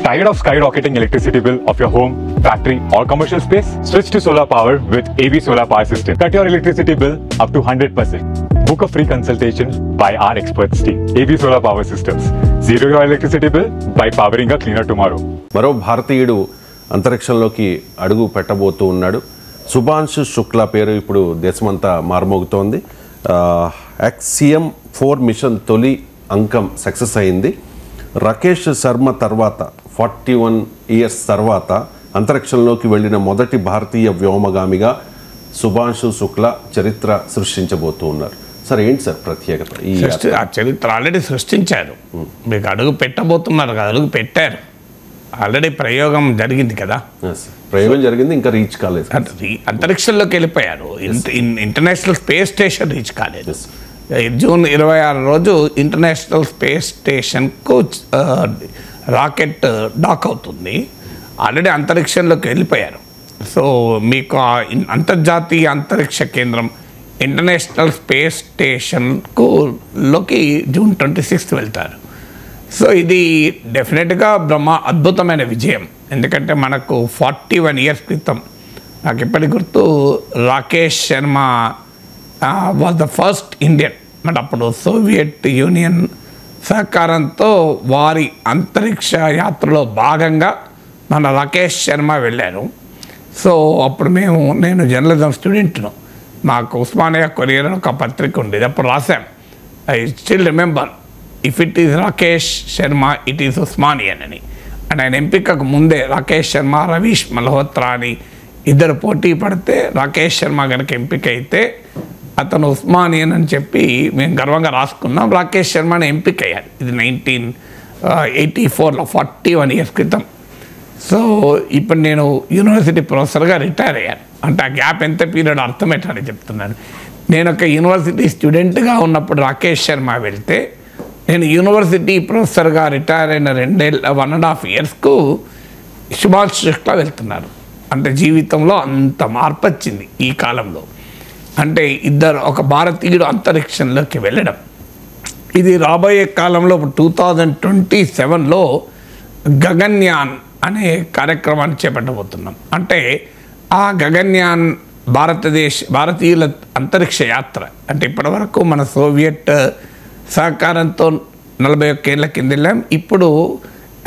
Tired of skyrocketing electricity bill of your home, factory or commercial space? Switch to solar power with AB Solar Power System. Cut your electricity bill up to 100%. Book a free consultation by our experts team. AB Solar Power Systems. Zero your electricity bill by powering a cleaner tomorrow. మరో భారతీయుడు అంతరిక్షంలోకి అడుగు పెట్టబోతూ ఉన్నాడు. శుభాంశు శుక్లా పేరు ఇప్పుడు దేశమంతా మారుమోగుతోంది. XCM-4 machine తొలి అంకం success అయింది. రాకేష్ శర్మ తర్వాత 41 ఇయర్స్ తర్వాత అంతరిక్షంలోకి వెళ్ళిన మొదటి భారతీయ వ్యోమగామిగా శుభాంశు శుక్లా చరిత్ర సృష్టించబోతూ ఉన్నారు. సార్ ఏంటి సార్ ప్రత్యేకత? ఆ చరిత్ర ఆల్రెడీ సృష్టించారు. మీకు అడుగు పెట్టబోతున్నారు కదా, అడుగు పెట్టారు. ఆల్రెడీ ప్రయోగం జరిగింది కదా. ప్రయోగం జరిగింది, ఇంకా రీచ్ కాలేదు. అంతరిక్షంలోకి వెళ్ళిపోయారు. ఇంటర్నేషనల్ స్పేస్ స్టేషన్ రీచ్ కాలేదు. జూన్ 26 రోజు ఇంటర్నేషనల్ స్పేస్ స్టేషన్కు రాకెట్ డాక్ అవుతుంది. ఆల్రెడీ అంతరిక్షంలోకి వెళ్ళిపోయారు. సో మీకు అంతర్జాతీయ అంతరిక్ష కేంద్రం ఇంటర్నేషనల్ స్పేస్ స్టేషన్లోకి జూన్ 26 వెళ్తారు. సో ఇది డెఫినెట్గా అద్భుతమైన విజయం. ఎందుకంటే మనకు 41 ఇయర్స్ క్రితం, నాకు ఇప్పటి గుర్తు, Rakesh Sharma was the first Indian. But అప్పుడు సోవియట్ యూనియన్ సహకారంతో వారి అంతరిక్ష యాత్రలో భాగంగా మన రాకేష్ శర్మ వెళ్ళారు. సో అప్పుడు నేను జర్నలిజం స్టూడెంట్ను. మాకు ఉస్మానియా కొరియర్ ఒక పత్రిక ఉండేది. అప్పుడు రాశాం, I still remember, if it is Rakesh Sharma it is Osmanian అని. అండ్ ఆయన ఎంపికకు ముందే రాకేష్ శర్మ, రవీష్ మల్హోత్రా అని ఇద్దరు పోటీ పడితే రాకేష్ శర్మ కనుక ఎంపిక అయితే అతను ఉస్మానియన్ అని చెప్పి మేము గర్వంగా రాసుకున్నాం. రాకేష్ శర్మని ఎంపిక అయ్యారు. ఇది 1984లో 41 ఇయర్స్ క్రితం. సో ఇప్పుడు నేను యూనివర్సిటీ ప్రొఫెసర్గా రిటైర్ అయ్యాను. అంటే ఆ గ్యాప్ ఎంత పీరియడ్ అర్థమేటని చెప్తున్నాను. నేను ఒక యూనివర్సిటీ స్టూడెంట్గా ఉన్నప్పుడు రాకేష్ శర్మ వెళ్తే, నేను యూనివర్సిటీ ప్రొఫెసర్గా రిటైర్ అయిన 1.5 ఇయర్స్కు శుభాంశు శుక్లా వెళ్తున్నారు. అంటే జీవితంలో అంత మార్పు వచ్చింది ఈ కాలంలో. అంటే ఒక భారతీయుడు అంతరిక్షంలోకి వెళ్ళడం, ఇది రాబోయే కాలంలో 2027లో గగన్యాన్ అనే కార్యక్రమాన్ని చేపట్టబోతున్నాం. అంటే ఆ గగన్యాన్ భారతీయుల అంతరిక్ష యాత్ర. అంటే ఇప్పటివరకు మన సోవియట్ సహకారంతో 41 ఏళ్ల కింద వెళ్ళాం. ఇప్పుడు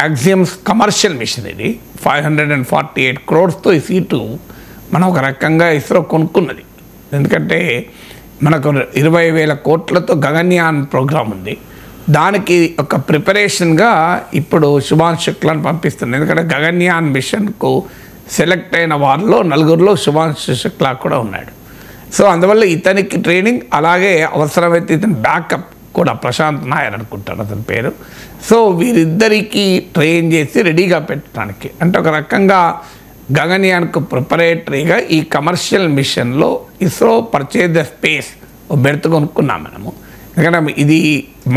యాక్సియమ్స్ కమర్షియల్ మిషన్, ఇది 548 crores ఈ సీటు మనం ఒక రకంగా ఇస్రో కొనుక్కున్నది. ఎందుకంటే మనకు 20,000 కోట్లతో గగన్యాన్ ప్రోగ్రాం ఉంది. దానికి ఒక ప్రిపరేషన్గా ఇప్పుడు శుభాంశు శుక్లాని పంపిస్తుంది. ఎందుకంటే గగన్యాన్ మిషన్కు సెలెక్ట్ అయిన వారిలో 4 శుభాంశు శుక్లా కూడా ఉన్నాడు. సో అందువల్ల ఇతనికి ట్రైనింగ్, అలాగే అవసరమైతే ఇతని బ్యాకప్ కూడా ప్రశాంత్ నాయర్ అనుకుంటారు అతని పేరు. సో వీరిద్దరికీ ట్రైన్ చేసి రెడీగా పెట్టడానికి, అంటే ఒక రకంగా గగన్యాన్కు ప్రిపరేటరీగా ఈ కమర్షియల్ మిషన్లో ISRO purchase the space berth కొనుక్కున్నాం మనము. ఎందుకంటే ఇది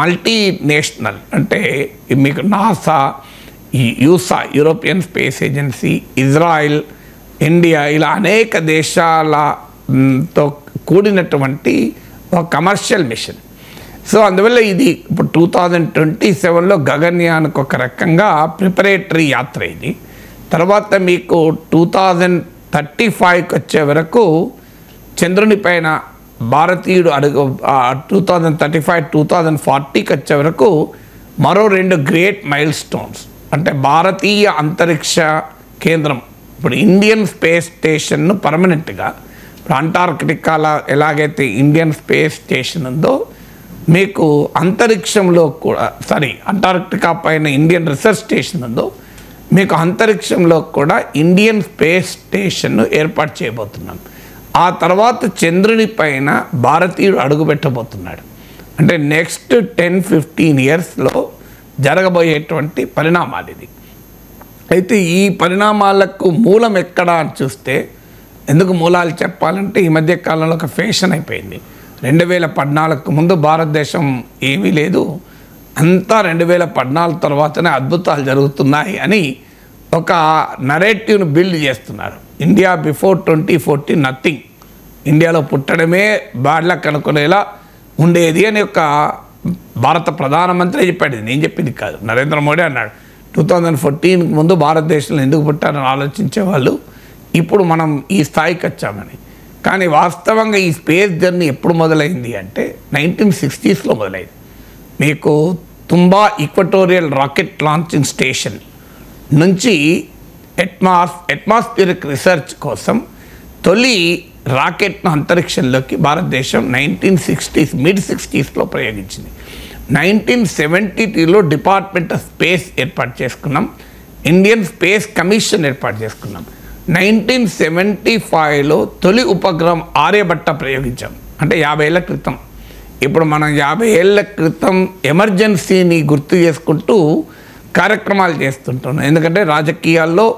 మల్టీనేషనల్, అంటే మీకు నాసా, యూసా European space agency, Israel, India, ఇలా అనేక దేశాలతో కూడినటువంటి ఒక కమర్షియల్ మిషన్. సో అందువల్ల ఇది ఇప్పుడు 2027లో గగన్యాన్కు ఒక రకంగా ప్రిపరేటరీ యాత్ర ఇది. తర్వాత మీకు 2035కి వచ్చే వరకు చంద్రుని పైన భారతీయుడు 2035, 2040కి వచ్చే వరకు మరో 2 గ్రేట్ మైల్ స్టోన్స్. అంటే భారతీయ అంతరిక్ష కేంద్రం, ఇప్పుడు ఇండియన్ స్పేస్ స్టేషన్ను పర్మనెంట్గా, ఇప్పుడు అంటార్కిటికాలో ఎలాగైతే ఇండియన్ స్పేస్ స్టేషన్ ఉందో, మీకు అంతరిక్షంలో కూడా అంటార్కిటికా పైన ఇండియన్ రీసెర్చ్ స్టేషన్ ఉందో, మీకు అంతరిక్షంలో కూడా ఇండియన్ స్పేస్ స్టేషన్ను ఏర్పాటు చేయబోతున్నాం. ఆ తర్వాత చంద్రుని పైన భారతీయుడు అడుగుపెట్టబోతున్నాడు. అంటే నెక్స్ట్ 10-15 ఇయర్స్లో జరగబోయేటువంటి పరిణామాలు ఇది. అయితే ఈ పరిణామాలకు మూలం ఎక్కడ అని చూస్తే, ఎందుకు మూలాలు చెప్పాలంటే ఈ మధ్య కాలంలో ఒక ఫ్యాషన్ అయిపోయింది. 2014కు ముందు భారతదేశం ఏమీ లేదు, అంతా 2014 తర్వాతనే అద్భుతాలు జరుగుతున్నాయి అని ఒక నరేటివ్ను బిల్డ్ చేస్తున్నారు. ఇండియా బిఫోర్ 2014 నథింగ్, ఇండియాలో పుట్టడమే బ్యాడ్ లక్ అనుకునేలా ఉండేది అని ఒక భారత ప్రధానమంత్రి చెప్పాడు. నేను చెప్పింది కాదు, నరేంద్ర మోడీ అన్నాడు 2014 ముందు భారతదేశంలో ఎందుకు పుట్టారని ఆలోచించే వాళ్ళు ఇప్పుడు మనం ఈ స్థాయికి వచ్చామని. కానీ వాస్తవంగా ఈ స్పేస్ జర్నీ ఎప్పుడు మొదలైంది అంటే 1960s మొదలైంది. మీకు Thumba equatorial rocket launching station నుంచి అట్మాస్ఫియరిక్ రీసెర్చ్ కోసం తొలి రాకెట్ను అంతరిక్షంలోకి భారతదేశం 1960s మిడ్ 60s ప్రయోగించింది. 1972లో డిపార్ట్మెంట్ ఆఫ్ స్పేస్ ఏర్పాటు చేసుకున్నాం, ఇండియన్ స్పేస్ కమిషన్ ఏర్పాటు చేసుకున్నాం. 1975లో తొలి ఉపగ్రహం ఆర్యభట్ట ప్రయోగించాం, అంటే 50 ఏళ్ల క్రితం. ఇప్పుడు మనం 50 ఏళ్ల క్రితం ఎమర్జెన్సీని గుర్తు చేసుకుంటూ కార్యక్రమాలు చేస్తుంటున్నాం. ఎందుకంటే రాజకీయాల్లో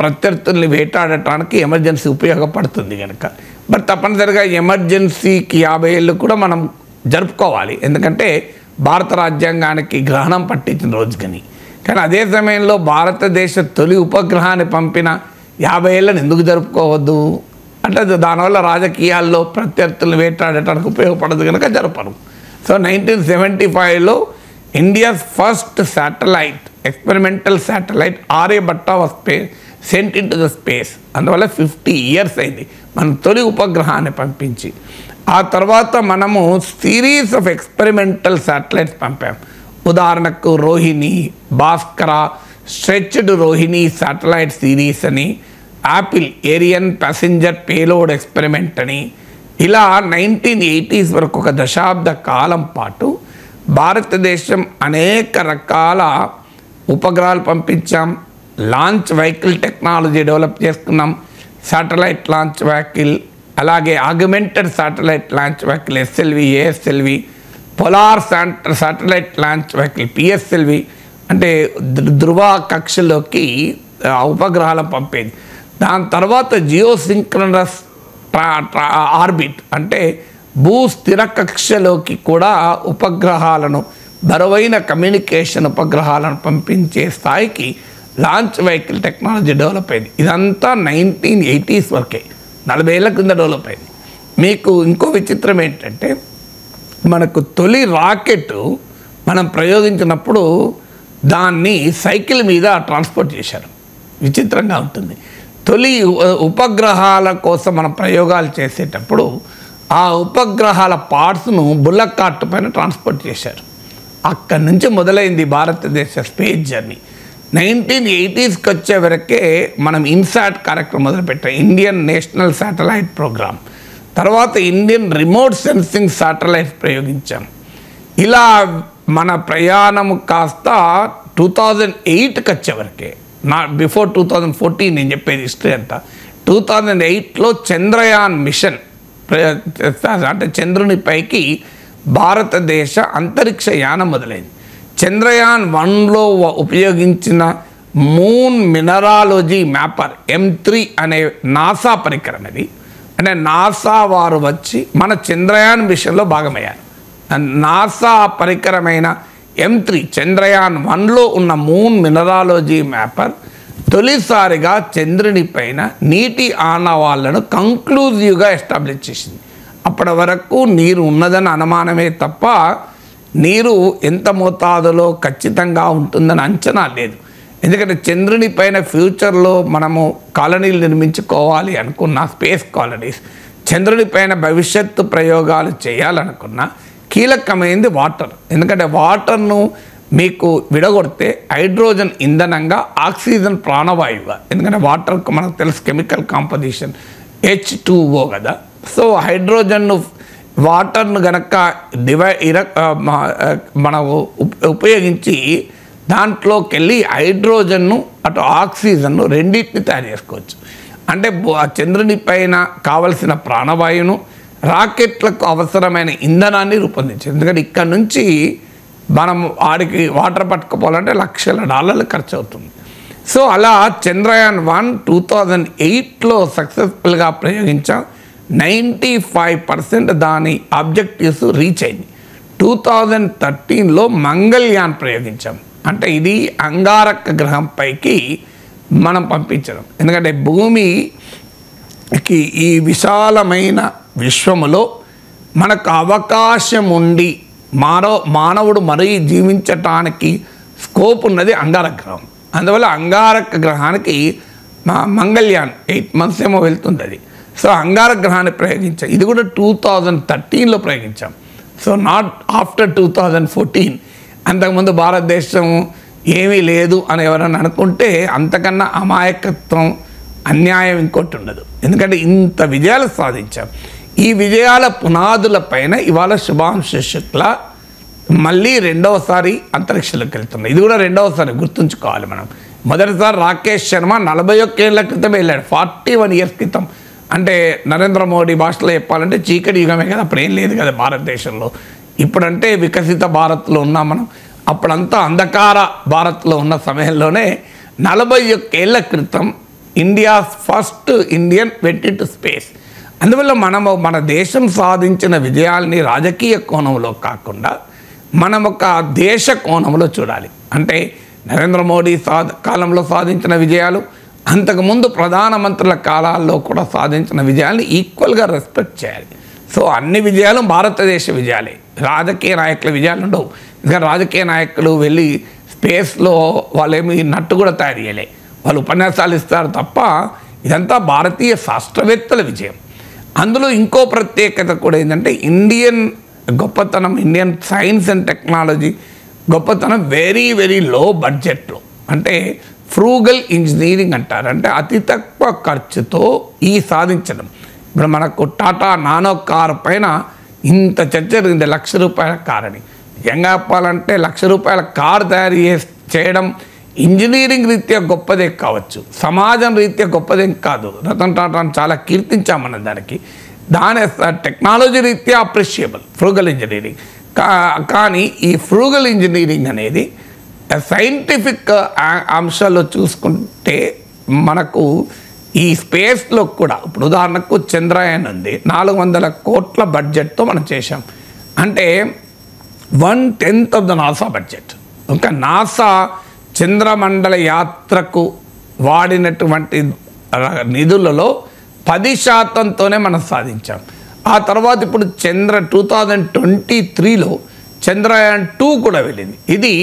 ప్రత్యర్థుల్ని వేటాడటానికి ఎమర్జెన్సీ ఉపయోగపడుతుంది కనుక. బట్ తప్పనిసరిగా ఎమర్జెన్సీకి 50 ఏళ్ళు కూడా మనం జరుపుకోవాలి, ఎందుకంటే భారత రాజ్యాంగానికి గ్రహణం పట్టించిన రోజుకని. కానీ అదే సమయంలో భారతదేశ తొలి ఉపగ్రహాన్ని పంపిన 50 ఏళ్ళని ఎందుకు జరుపుకోవద్దు అంటే దానివల్ల రాజకీయాల్లో ప్రత్యర్థులను వేటాడటానికి ఉపయోగపడదు కనుక జరపరు. సో 1975లో India's first satellite experimental satellite Aryabhata was sent in to the space. అందువల్ల 50 years అయింది మనం తొలి ఉపగ్రహాన్ని పంపించి. ఆ తర్వాత మనము సిరీస్ ఆఫ్ ఎక్స్పెరిమెంటల్ శాటిలైట్స్ పంపాం. ఉదాహరణకు Rohini, Bhaskara, stretched Rohini satellite series అని, యాపిల్ ఏరియన్ ప్యాసింజర్ పేలోడ్ ఎక్స్పెరిమెంట్ అని, ఇలా 1980s వరకు ఒక దశాబ్ద కాలం పాటు భారతదేశం అనేక రకాల ఉపగ్రహాలు పంపించాం. లాంచ్ వెహికల్ టెక్నాలజీ డెవలప్ చేసుకున్నాం, శాటిలైట్ లాంచ్ వెహికల్, అలాగే augmented satellite launch vehicle SLV, ASLV, polar satellite launch vehicle PSLV, అంటే ధృవ కక్షలోకి ఉపగ్రహాలను పంపేది. దాని తర్వాత జియోసింక్రనస్ ఆర్బిట్ అంటే భూస్థిర కక్షలోకి కూడా ఉపగ్రహాలను, బరువైన కమ్యూనికేషన్ ఉపగ్రహాలను పంపించే స్థాయికి లాంచ్ వెహికల్ టెక్నాలజీ డెవలప్ అయింది. ఇదంతా 1980s వరకే, 40 ఏళ్ల కింద డెవలప్ అయింది. మీకు ఇంకో విచిత్రం ఏంటంటే మనకు తొలి రాకెట్ మనం ప్రయోగించినప్పుడు దాన్ని సైకిల్ మీద ట్రాన్స్పోర్ట్ చేశారు. విచిత్రంగా ఉంటుంది. తొలి ఉపగ్రహాల కోసం మనం ప్రయోగాలు చేసేటప్పుడు ఆ ఉపగ్రహాల పార్ట్స్ను బుల్లక్ కార్ట్ పైన ట్రాన్స్పోర్ట్ చేశారు. అక్కడి నుంచి మొదలైంది భారతదేశ స్పేస్ జర్నీ. 1980sకి వచ్చే వరకే మనం ఇన్సాట్ కార్యక్రమం మొదలుపెట్టాం, ఇండియన్ నేషనల్ శాటిలైట్ ప్రోగ్రామ్. తర్వాత ఇండియన్ రిమోట్ సెన్సింగ్ శాటిలైట్ ప్రయోగించాం. ఇలా మన ప్రయాణం కాస్త 2008కి వచ్చేవరకే, బిఫోర్ 2014 నేను చెప్పేది హిస్టరీ అంతా. 2008లో చంద్రయాన్ మిషన్, అంటే చంద్రునిపైకి భారతదేశ అంతరిక్ష యానం మొదలైంది. చంద్రయాన్ 1లో ఉపయోగించిన మూన్ మినరాలజీ మ్యాపర్ M3 అనే నాసా పరికరం ఇది. అంటే నాసా వారు వచ్చి మన చంద్రయాన్ మిషన్లో భాగమయ్యారు. నాసా పరికరమైన M3 చంద్రయాన్ 1లో ఉన్న మూన్ మినరాలజీ మ్యాపర్ తొలిసారిగా చంద్రుని పైన నీటి ఆనవాళ్లను కంక్లూజివ్గా ఎస్టాబ్లిష్ చేసింది. అప్పటి వరకు నీరు ఉన్నదని అనుమానమే తప్ప నీరు ఎంత మోతాదులో ఖచ్చితంగా ఉంటుందని అంచనా లేదు. ఎందుకంటే చంద్రుని పైన ఫ్యూచర్లో మనము కాలనీలు నిర్మించుకోవాలి అనుకున్న స్పేస్ కాలనీస్, చంద్రుని పైన భవిష్యత్తు ప్రయోగాలు చేయాలనుకున్న కీలకమైనది వాటర్. ఎందుకంటే వాటర్ను మీకు విడగొడితే హైడ్రోజన్ ఇంధనంగా, ఆక్సిజన్ ప్రాణవాయువుగా, ఎందుకంటే వాటర్కు మనకు తెలుసు కెమికల్ కాంపోజిషన్ H2O కదా. సో హైడ్రోజన్ను వాటర్ను గనక మనం ఉపయోగించి దాంట్లోకి వెళ్ళి హైడ్రోజన్ను అటు ఆక్సిజన్ను రెండింటిని తయారు చేసుకోవచ్చు. అంటే చంద్రుని పైన కావలసిన ప్రాణవాయువును, రాకెట్లకు అవసరమైన ఇంధనాన్ని రూపొందించింది. ఎందుకంటే ఇక్కడ నుంచి మనం ఆడికి వాటర్ పట్టుకుపోవాలంటే $1,00,000 ఖర్చు అవుతుంది. సో అలా చంద్రయాన్ 1 2008లో సక్సెస్ఫుల్గా ప్రయోగించాం. 95% దాని ఆబ్జెక్టివ్స్ రీచ్ అయింది. 2013లో మంగళయాన్ ప్రయోగించాం. అంటే ఇది అంగారక గ్రహం పైకి మనం పంపించడం. ఎందుకంటే భూమికి ఈ విశాలమైన విశ్వములో మనకు అవకాశం ఉండి మానవుడు మరీ జీవించటానికి స్కోప్ ఉన్నది అంగారక గ్రహం. అందువల్ల అంగారక గ్రహానికి మంగళ్యాన్ 8 months ఏమో వెళ్తుంది అది. సో అంగారక గ్రహాన్ని ప్రయోగించాం. ఇది కూడా 2013లో ప్రయోగించాం. So not after 2014. అంతకుముందు భారతదేశం ఏమీ లేదు అని ఎవరైనా అనుకుంటే అంతకన్నా అమాయకత్వం, అన్యాయం ఇంకోటి ఉండదు. ఎందుకంటే ఇంత విజయాలు సాధించాం. ఈ విజయాల పునాదుల పైన ఇవాళ శుభాంశు శుక్ల మళ్ళీ రెండవసారి అంతరిక్షంలోకి వెళ్తున్నాయి. ఇది కూడా రెండవసారి గుర్తుంచుకోవాలి మనం. మొదటిసారి రాకేష్ శర్మ 41 ఏళ్ల క్రితం వెళ్ళాడు, 41 years క్రితం. అంటే నరేంద్ర మోడీ భాషలో చెప్పాలంటే చీకటి యుగమే కదా, అప్పుడు ఏం లేదు కదా భారతదేశంలో. ఇప్పుడంటే వికసిత భారత్లో ఉన్నాం మనం. అప్పుడంతా అంధకార భారత్లో ఉన్న సమయంలోనే 41 ఏళ్ల క్రితం first Indian vent into space. అందువల్ల మన దేశం సాధించిన విజయాల్ని రాజకీయ కోణంలో కాకుండా మనం ఒక దేశ కోణంలో చూడాలి. అంటే నరేంద్ర మోడీ కాలంలో సాధించిన విజయాలు, అంతకుముందు ప్రధానమంత్రుల కాలాల్లో కూడా సాధించిన విజయాల్ని ఈక్వల్గా రెస్పెక్ట్ చేయాలి. సో అన్ని విజయాలు భారతదేశ విజయాలే, రాజకీయ నాయకుల విజయాలు ఉండవు. ఇంకా రాజకీయ నాయకులు వెళ్ళి స్పేస్లో వాళ్ళేమి నట్టు కూడా తయారు చేయలే, వాళ్ళు ఉపన్యాసాలు ఇస్తారు తప్ప. ఇదంతా భారతీయ శాస్త్రవేత్తల విజయం. అందులో ఇంకో ప్రత్యేకత కూడా ఏంటంటే ఇండియన్ గొప్పతనం, ఇండియన్ సైన్స్ అండ్ టెక్నాలజీ గొప్పతనం వెరీ వెరీ లో బడ్జెట్లో. అంటే ఫ్రూగల్ ఇంజనీరింగ్ అంటారు. అంటే అతి తక్కువ ఖర్చుతో ఈ సాధించడం. ఇప్పుడు మనకు టాటా నానో కార్ పైన ఇంత చర్చ జరిగింది, ₹1,00,000 కార్ అని. నిజంగా చెప్పాలంటే ₹1,00,000 కార్ తయారు చేయడం ఇంజనీరింగ్ రీత్యా గొప్పదే కావచ్చు, సమాజం రీత్యా గొప్పదేం కాదు. రతన్ టాటాను చాలా కీర్తించామన్న దానికి. దాని టెక్నాలజీ రీత్యా అప్రిషియబుల్ ఫ్రూగల్ ఇంజనీరింగ్. కానీ ఈ ఫ్రూగల్ ఇంజనీరింగ్ అనేది సైంటిఫిక్ అంశాల్లో చూసుకుంటే మనకు ఈ స్పేస్లో కూడా ఇప్పుడు ఉదాహరణకు చంద్రయాన్ ఉంది, 400 కోట్ల బడ్జెట్తో మనం చేసాం. అంటే 1/10 ఆఫ్ ద నాసా బడ్జెట్. ఇంకా నాసా చంద్రమండల యాత్రకు వాడినటువంటి నిధులలో 10%తోనే మనం సాధించాం. ఆ తర్వాత ఇప్పుడు 2023లో చంద్రయాన్ 2 కూడా వెళ్ళింది. ఇది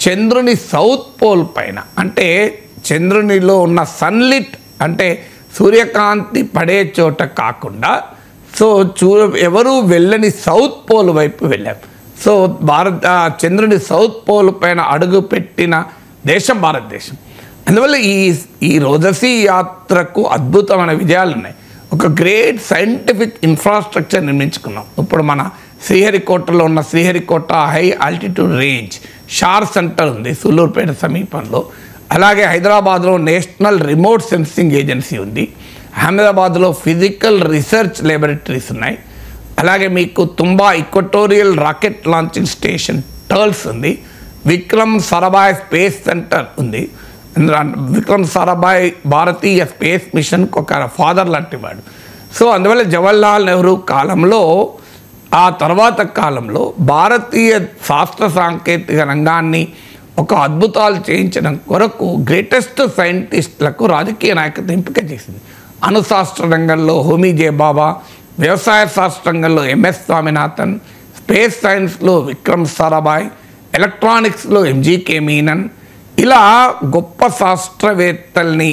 చంద్రుని సౌత్ పోల్ పైన, అంటే చంద్రునిలో ఉన్న సన్లిట్ అంటే సూర్యకాంతి పడే చోట కాకుండా సో ఎవరు వెళ్ళని సౌత్ పోల్ వైపు వెళ్ళాం. సో చంద్రుని సౌత్ పోల్ పైన అడుగు పెట్టిన దేశం భారతదేశం. అందువల్ల ఈ రోజసీ యాత్రకు అద్భుతమైన విజయాలు ఉన్నాయి. ఒక గ్రేట్ సైంటిఫిక్ ఇన్ఫ్రాస్ట్రక్చర్ నిర్మించుకున్నాం. ఇప్పుడు మన శ్రీహరికోటలో ఉన్న Sriharikota high altitude range SHAR centre ఉంది సూళ్ళూరుపేట సమీపంలో. అలాగే హైదరాబాద్లో నేషనల్ రిమోట్ సెన్సింగ్ ఏజెన్సీ ఉంది. అహ్మదాబాద్లో ఫిజికల్ రీసెర్చ్ ల్యాబొరేటరీస్ ఉన్నాయి. అలాగే మీకు Thumba equatorial rocket launching station టర్ల్స్ ఉంది. విక్రమ్ సారాభాయ్ స్పేస్ సెంటర్ ఉంది. విక్రమ్ సారాభాయ్ భారతీయ స్పేస్ మిషన్కి ఒక ఫాదర్ లాంటి వాడు. సో అందువల్ల జవహర్లాల్ నెహ్రూ కాలంలో, ఆ తర్వాత కాలంలో భారతీయ శాస్త్ర సాంకేతిక రంగాన్ని ఒక అద్భుతాలు చేయించడం కొరకు గ్రేటెస్ట్ సైంటిస్టులకు రాజకీయ నాయకత్వం ఎంపిక చేసింది. అణుశాస్త్ర రంగంలో హోమీ జే బాబా, వ్యవసాయ శాస్త్ర రంగంలో ఎంఎస్ స్వామినాథన్, స్పేస్ సైన్స్లో విక్రమ్ సారాభాయ్, ఎలక్ట్రానిక్స్లో ఎంజీకే మీనన్, ఇలా గొప్ప శాస్త్రవేత్తల్ని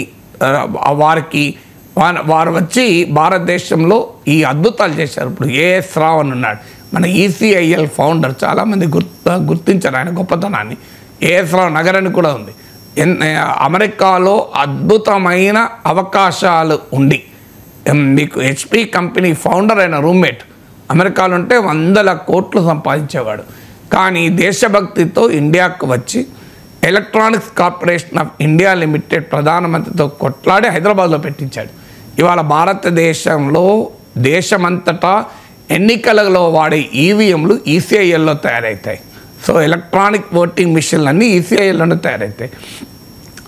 వారు వచ్చి భారతదేశంలో ఈ అద్భుతాలు చేశారు. ఇప్పుడు ఏఎస్ రావు అని ఉన్నాడు, మన ఈసీఐఎల్ ఫౌండర్. చాలామంది గుర్తించారు ఆయన గొప్పతనాన్ని. ఏఎస్ రావు నగర్ అని కూడా ఉంది. అమెరికాలో అద్భుతమైన అవకాశాలు ఉండి మీకు హెచ్పి కంపెనీ ఫౌండర్ అయిన రూమ్మేట్ అమెరికాలో ఉంటే 100 కోట్లు సంపాదించేవాడు. కానీ దేశభక్తితో ఇండియాకు వచ్చి electronics corporation of India limited ప్రధానమంత్రితో కొట్లాడి హైదరాబాద్లో పెట్టించాడు. ఇవాళ భారతదేశంలో దేశమంతటా ఎన్నికలలో వాడే ఈవీఎంలు ఈసీఐఎల్లో తయారవుతాయి. సో ఎలక్ట్రానిక్ ఓటింగ్ మిషన్లు అన్నీ ఈసీఐఎల్లోనే తయారవుతాయి.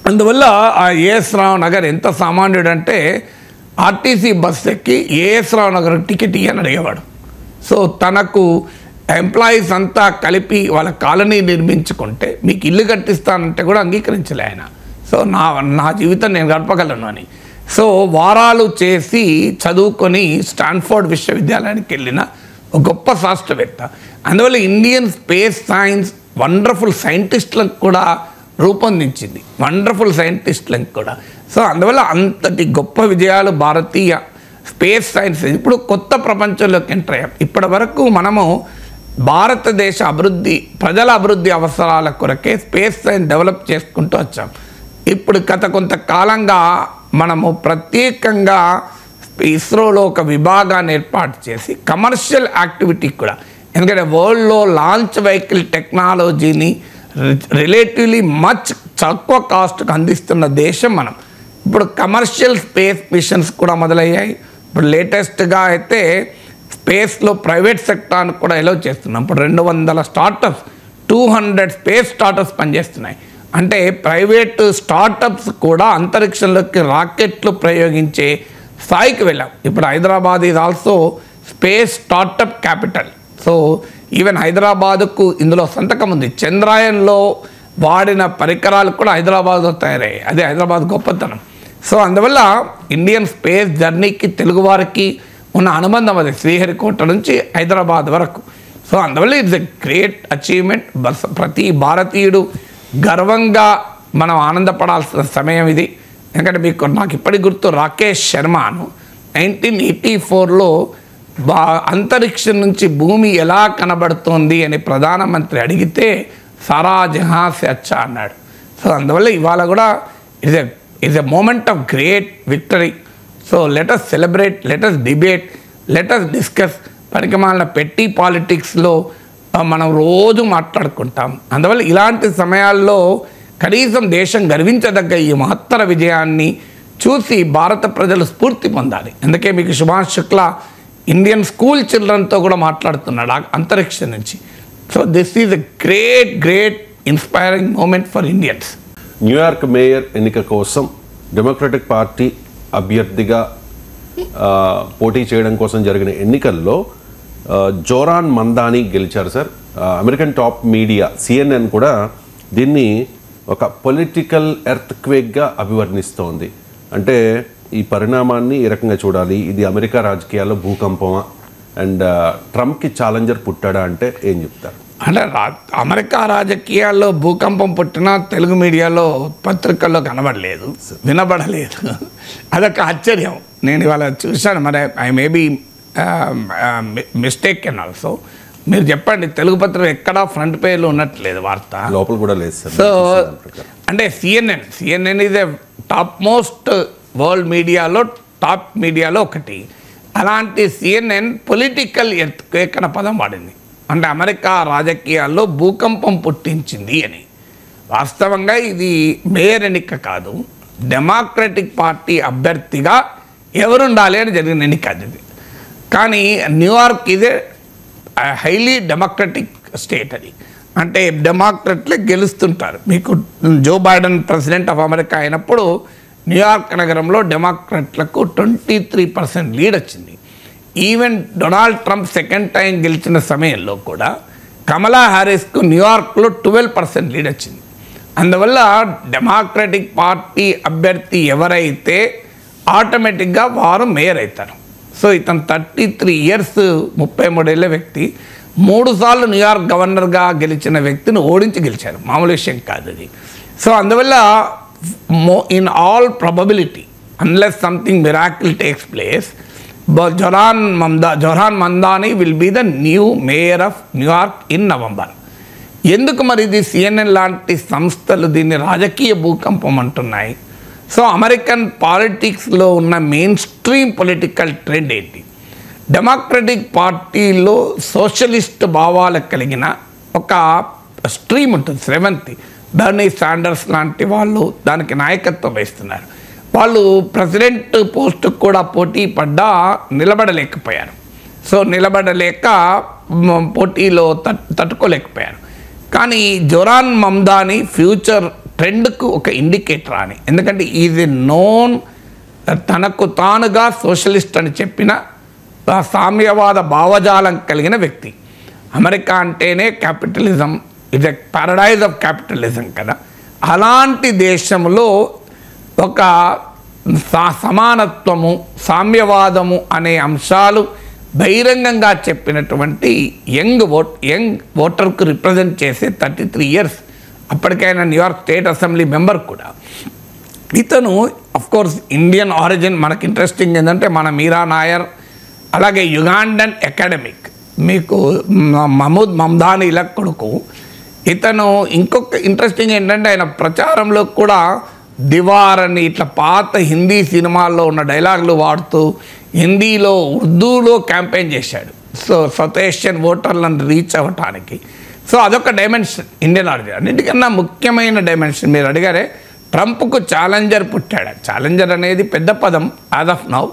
అందువల్ల ఆ ఏఎస్ రావు నగర్ ఎంత సామాన్యుడు అంటే ఆర్టీసీ బస్ ఎక్కి ఏఎస్ రావు నగర్ టికెట్ ఇయ్యని అడిగేవాడు. సో తనకు ఎంప్లాయీస్ అంతా కలిపి వాళ్ళ కాలనీ నిర్మించుకుంటే మీకు ఇల్లు కట్టిస్తానంటే కూడా అంగీకరించలే ఆయన. సో నా జీవితం నేను గడపగలను అని. సో వారాలు చేసి చదువుకొని స్టాన్ఫోర్డ్ విశ్వవిద్యాలయానికి వెళ్ళిన ఒక గొప్ప శాస్త్రవేత్త. అందువల్ల ఇండియన్ స్పేస్ సైన్స్ వండర్ఫుల్ సైంటిస్టులకు కూడా రూపొందించింది, వండర్ఫుల్ సైంటిస్టులకు కూడా. సో అందువల్ల అంతటి గొప్ప విజయాలు భారతీయ స్పేస్ సైన్స్ ఇప్పుడు కొత్త ప్రపంచంలోకి ఎంటర్ అయ్యాం. ఇప్పటి వరకు మనము భారతదేశ అభివృద్ధి, ప్రజల అభివృద్ధి అవసరాల కొరకే స్పేస్ సైన్స్ డెవలప్ చేసుకుంటూ వచ్చాం. ఇప్పుడు గత కొంతకాలంగా మనము ప్రత్యేకంగా ఇస్రోలో ఒక విభాగాన్ని ఏర్పాటు చేసి కమర్షియల్ యాక్టివిటీ కూడా, ఎందుకంటే వరల్డ్లో లాంచ్ వెహికల్ టెక్నాలజీని రిలేటివ్లీ మచ్ తక్కువ కాస్ట్కి అందిస్తున్న దేశం మనం. ఇప్పుడు కమర్షియల్ స్పేస్ మిషన్స్ కూడా మొదలయ్యాయి. ఇప్పుడు లేటెస్ట్గా అయితే స్పేస్లో ప్రైవేట్ సెక్టార్ని కూడా ఎలో చేస్తున్నాం. ఇప్పుడు 200 స్టార్టప్స్, 200 స్పేస్ స్టార్టప్స్ పనిచేస్తున్నాయి. అంటే ప్రైవేట్ స్టార్టప్స్ కూడా అంతరిక్షంలోకి రాకెట్లు ప్రయోగించే స్థాయికి వెళ్ళాం. ఇప్పుడు Hyderabad is also space startup capital. So even హైదరాబాద్కు ఇందులో సంతకం ఉంది. చంద్రాయన్లో వాడిన పరికరాలు కూడా హైదరాబాద్లో తయారయ్యాయి. అదే హైదరాబాద్ గొప్పతనం. సో అందువల్ల ఇండియన్ స్పేస్ జర్నీకి తెలుగువారికి ఉన్న అనుబంధం అది శ్రీహరికోట నుంచి హైదరాబాద్ వరకు. సో అందువల్ల ఇట్స్ ఎ గ్రేట్ అచీవ్మెంట్. ప్రతి భారతీయుడు గర్వంగా మనం ఆనందపడాల్సిన సమయం ఇది. ఎందుకంటే నాకు ఇప్పటికి గుర్తు, రాకేష్ శర్మను 1984లో అంతరిక్షం నుంచి భూమి ఎలా కనబడుతోంది అని ప్రధానమంత్రి అడిగితే సారా జహాं से अच्छा అన్నాడు. సో అందువల్ల ఇవాళ కూడా it's a moment of great victory. So let us celebrate, let us debate, let us discuss. పరికమాల పెట్టి పాలిటిక్స్లో మనం రోజు మాట్లాడుకుంటాం. అందువల్ల ఇలాంటి సమయాల్లో కనీసం దేశం గర్వించదగ్గ ఈ మహత్తర విజయాన్ని చూసి భారత ప్రజలు స్ఫూర్తి పొందాలి. అందుకే మీకు సుభాష్ శుక్లా ఇండియన్ స్కూల్ చిల్డ్రన్తో కూడా మాట్లాడుతున్నాడు అంతరిక్షం నుంచి. So this is a great great inspiring moment for Indians. New York mayor ఎన్నిక కోసం డెమోక్రటిక్ పార్టీ అభ్యర్థిగా పోటీ చేయడం కోసం జరిగిన ఎన్నికల్లో జోరాన్ మందాని గెలిచారు sir. American top media CNN కూడా దీన్ని ఒక పొలిటికల్ ఎర్త్ క్వేక్గా అభివర్ణిస్తోంది. అంటే ఈ పరిణామాన్ని ఈ రకంగా చూడాలి, ఇది అమెరికా రాజకీయాల్లో భూకంపమా, అండ్ ట్రంప్కి ఛాలెంజర్ పుట్టాడా అంటే ఏం చెప్తారు? అంటే అమెరికా రాజకీయాల్లో భూకంపం పుట్టినా తెలుగు మీడియాలో పత్రికల్లో కనబడలేదు, వినబడలేదు. అదొక ఆశ్చర్యం. నేను ఇవాళ చూశాను. మరి I maybe mistake and also. మీరు చెప్పండి, తెలుగు పత్రిక ఎక్కడా ఫ్రంట్ పేజ్లో ఉన్నట్లేదు వార్త, లోపల కూడా లేదు సార్. సో అంటే CNN is a top most world మీడియాలో, టాప్ మీడియాలో ఒకటి. అలాంటి CNN పొలిటికల్ ఎర్త్క్వేక్ అనే పదం వాడింది. అంటే అమెరికా రాజకీయాల్లో భూకంపం పుట్టించింది అని. వాస్తవంగా ఇది మేయర్ ఎన్నిక కాదు, డెమోక్రటిక్ పార్టీ అభ్యర్థిగా ఎవరుండాలి అని జరిగిన ఎన్నిక అది. కానీ న్యూయార్క్ ఇదే హైలీ డెమోక్రటిక్ స్టేట్. అది అంటే డెమోక్రట్లే గెలుస్తుంటారు. మీకు Joe Biden president of America అయినప్పుడు న్యూయార్క్ నగరంలో డెమోక్రట్లకు 23% లీడ్ వచ్చింది. Even Donald Trump second time గెలిచిన సమయంలో కూడా కమలా హ్యారిస్కు న్యూయార్క్లో 12% లీడ్ వచ్చింది. అందువల్ల డెమోక్రటిక్ పార్టీ అభ్యర్థి ఎవరైతే ఆటోమేటిక్గా వారు మేయర్ అవుతారు. సో ఇతను 33 ఇయర్స్ 33 ఏళ్ళ వ్యక్తి 3 సార్లు న్యూయార్క్ గవర్నర్గా గెలిచిన వ్యక్తిని ఓడించి గెలిచారు. మామూలు విషయం కాదు అది. సో అందువల్ల in all probability, unless something miracle takes place, Zoran Mandani will be the new mayor of New York in November. ఎందుకు మరి ఇది CNN లాంటి సంస్థలు దీన్ని రాజకీయ భూకంపం అంటున్నాయి? సో అమెరికన్ పాలిటిక్స్లో ఉన్న మెయిన్ స్ట్రీమ్ పొలిటికల్ ట్రెండ్ ఏంటి? డెమోక్రటిక్ పార్టీలో సోషలిస్ట్ భావాలు కలిగిన ఒక స్ట్రీమ్ ఉంటుంది, శ్రవంతి. బర్నీ శాండర్స్ లాంటి వాళ్ళు దానికి నాయకత్వం వహిస్తున్నారు. వాళ్ళు ప్రెసిడెంట్ పోస్టుకు కూడా పోటీ పడ్డా నిలబడలేకపోయారు. సో నిలబడలేక పోటీలో తట్టుకోలేకపోయారు. కానీ జోరాన్ మమ్దాని ఫ్యూచర్ ట్రెండ్కు ఒక ఇండికేటర్ అని. ఎందుకంటే ఈజ్ ఎ నోన్, తనకు తానుగా సోషలిస్ట్ అని చెప్పిన సామ్యవాద భావజాలం కలిగిన వ్యక్తి. అమెరికా అంటేనే capitalism, it's a paradise of capitalism కదా. అలాంటి దేశంలో ఒక సమానత్వము, సామ్యవాదము అనే అంశాలు బహిరంగంగా చెప్పినటువంటి యంగ్ ఓటర్కు రిప్రజెంట్ చేసే 33 ఇయర్స్, అప్పటికైనా న్యూయార్క్ స్టేట్ అసెంబ్లీ మెంబర్ కూడా. ఇతను అఫ్కోర్స్ ఇండియన్ ఆరిజిన్. మనకు ఇంట్రెస్టింగ్ ఏంటంటే మన మీరా నాయర్, అలాగే యుగాండన్ అకాడమిక్, మీకు మహమూద్ మమ్దానీల కొడుకు. ఇతను ఇంకొక ఇంట్రెస్టింగ్ ఏంటంటే ఆయన ప్రచారంలో కూడా దివార్ అని ఇట్లా పాత హిందీ సినిమాల్లో ఉన్న డైలాగులు వాడుతూ హిందీలో ఉర్దూలో క్యాంపెయిన్ చేశాడు. సో సౌత్ ఏషియన్ ఓటర్లను రీచ్ అవ్వటానికి. సో అదొక డైమెన్షన్ ఇండియన్ ఆరిజిన్. అన్నిటికన్నా ముఖ్యమైన డైమెన్షన్ మీరు అడిగారే, ట్రంప్కు ఛాలెంజర్ పుట్టాడు. ఛాలెంజర్ అనేది పెద్ద పదం యాజ్ ఆఫ్ నౌ,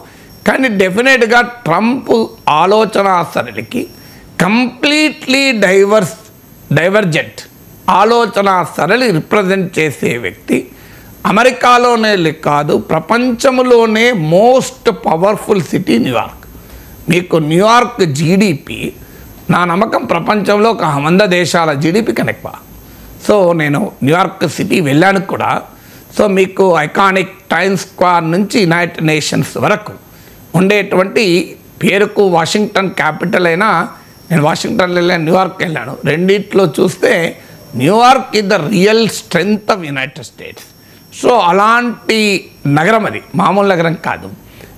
కానీ డెఫినెట్గా ట్రంప్ ఆలోచన సరళికి కంప్లీట్లీ డైవర్జెంట్ ఆలోచన సరళి రిప్రజెంట్ చేసే వ్యక్తి. అమెరికాలోనే కాదు, ప్రపంచంలోనే మోస్ట్ పవర్ఫుల్ సిటీ న్యూయార్క్. మీకు న్యూయార్క్ జీడిపి, నా నమ్మకం ప్రపంచంలో ఒక 100 దేశాల జీడిపి కనెక్ట్. సో నేను న్యూయార్క్ సిటీ వెళ్ళాను కూడా. సో మీకు ఐకానిక్ టైమ్స్ స్క్వేర్ నుంచి యునైటెడ్ నేషన్స్ వరకు ఉండేటువంటి పేరుకు వాషింగ్టన్ క్యాపిటల్ అయినా, నేను వాషింగ్టన్ వెళ్ళాను, న్యూయార్క్ వెళ్ళాను. రెండిట్లో చూస్తే New York is the real strength of United states. So అలాంటి నగరం అది, మామూలు నగరం కాదు.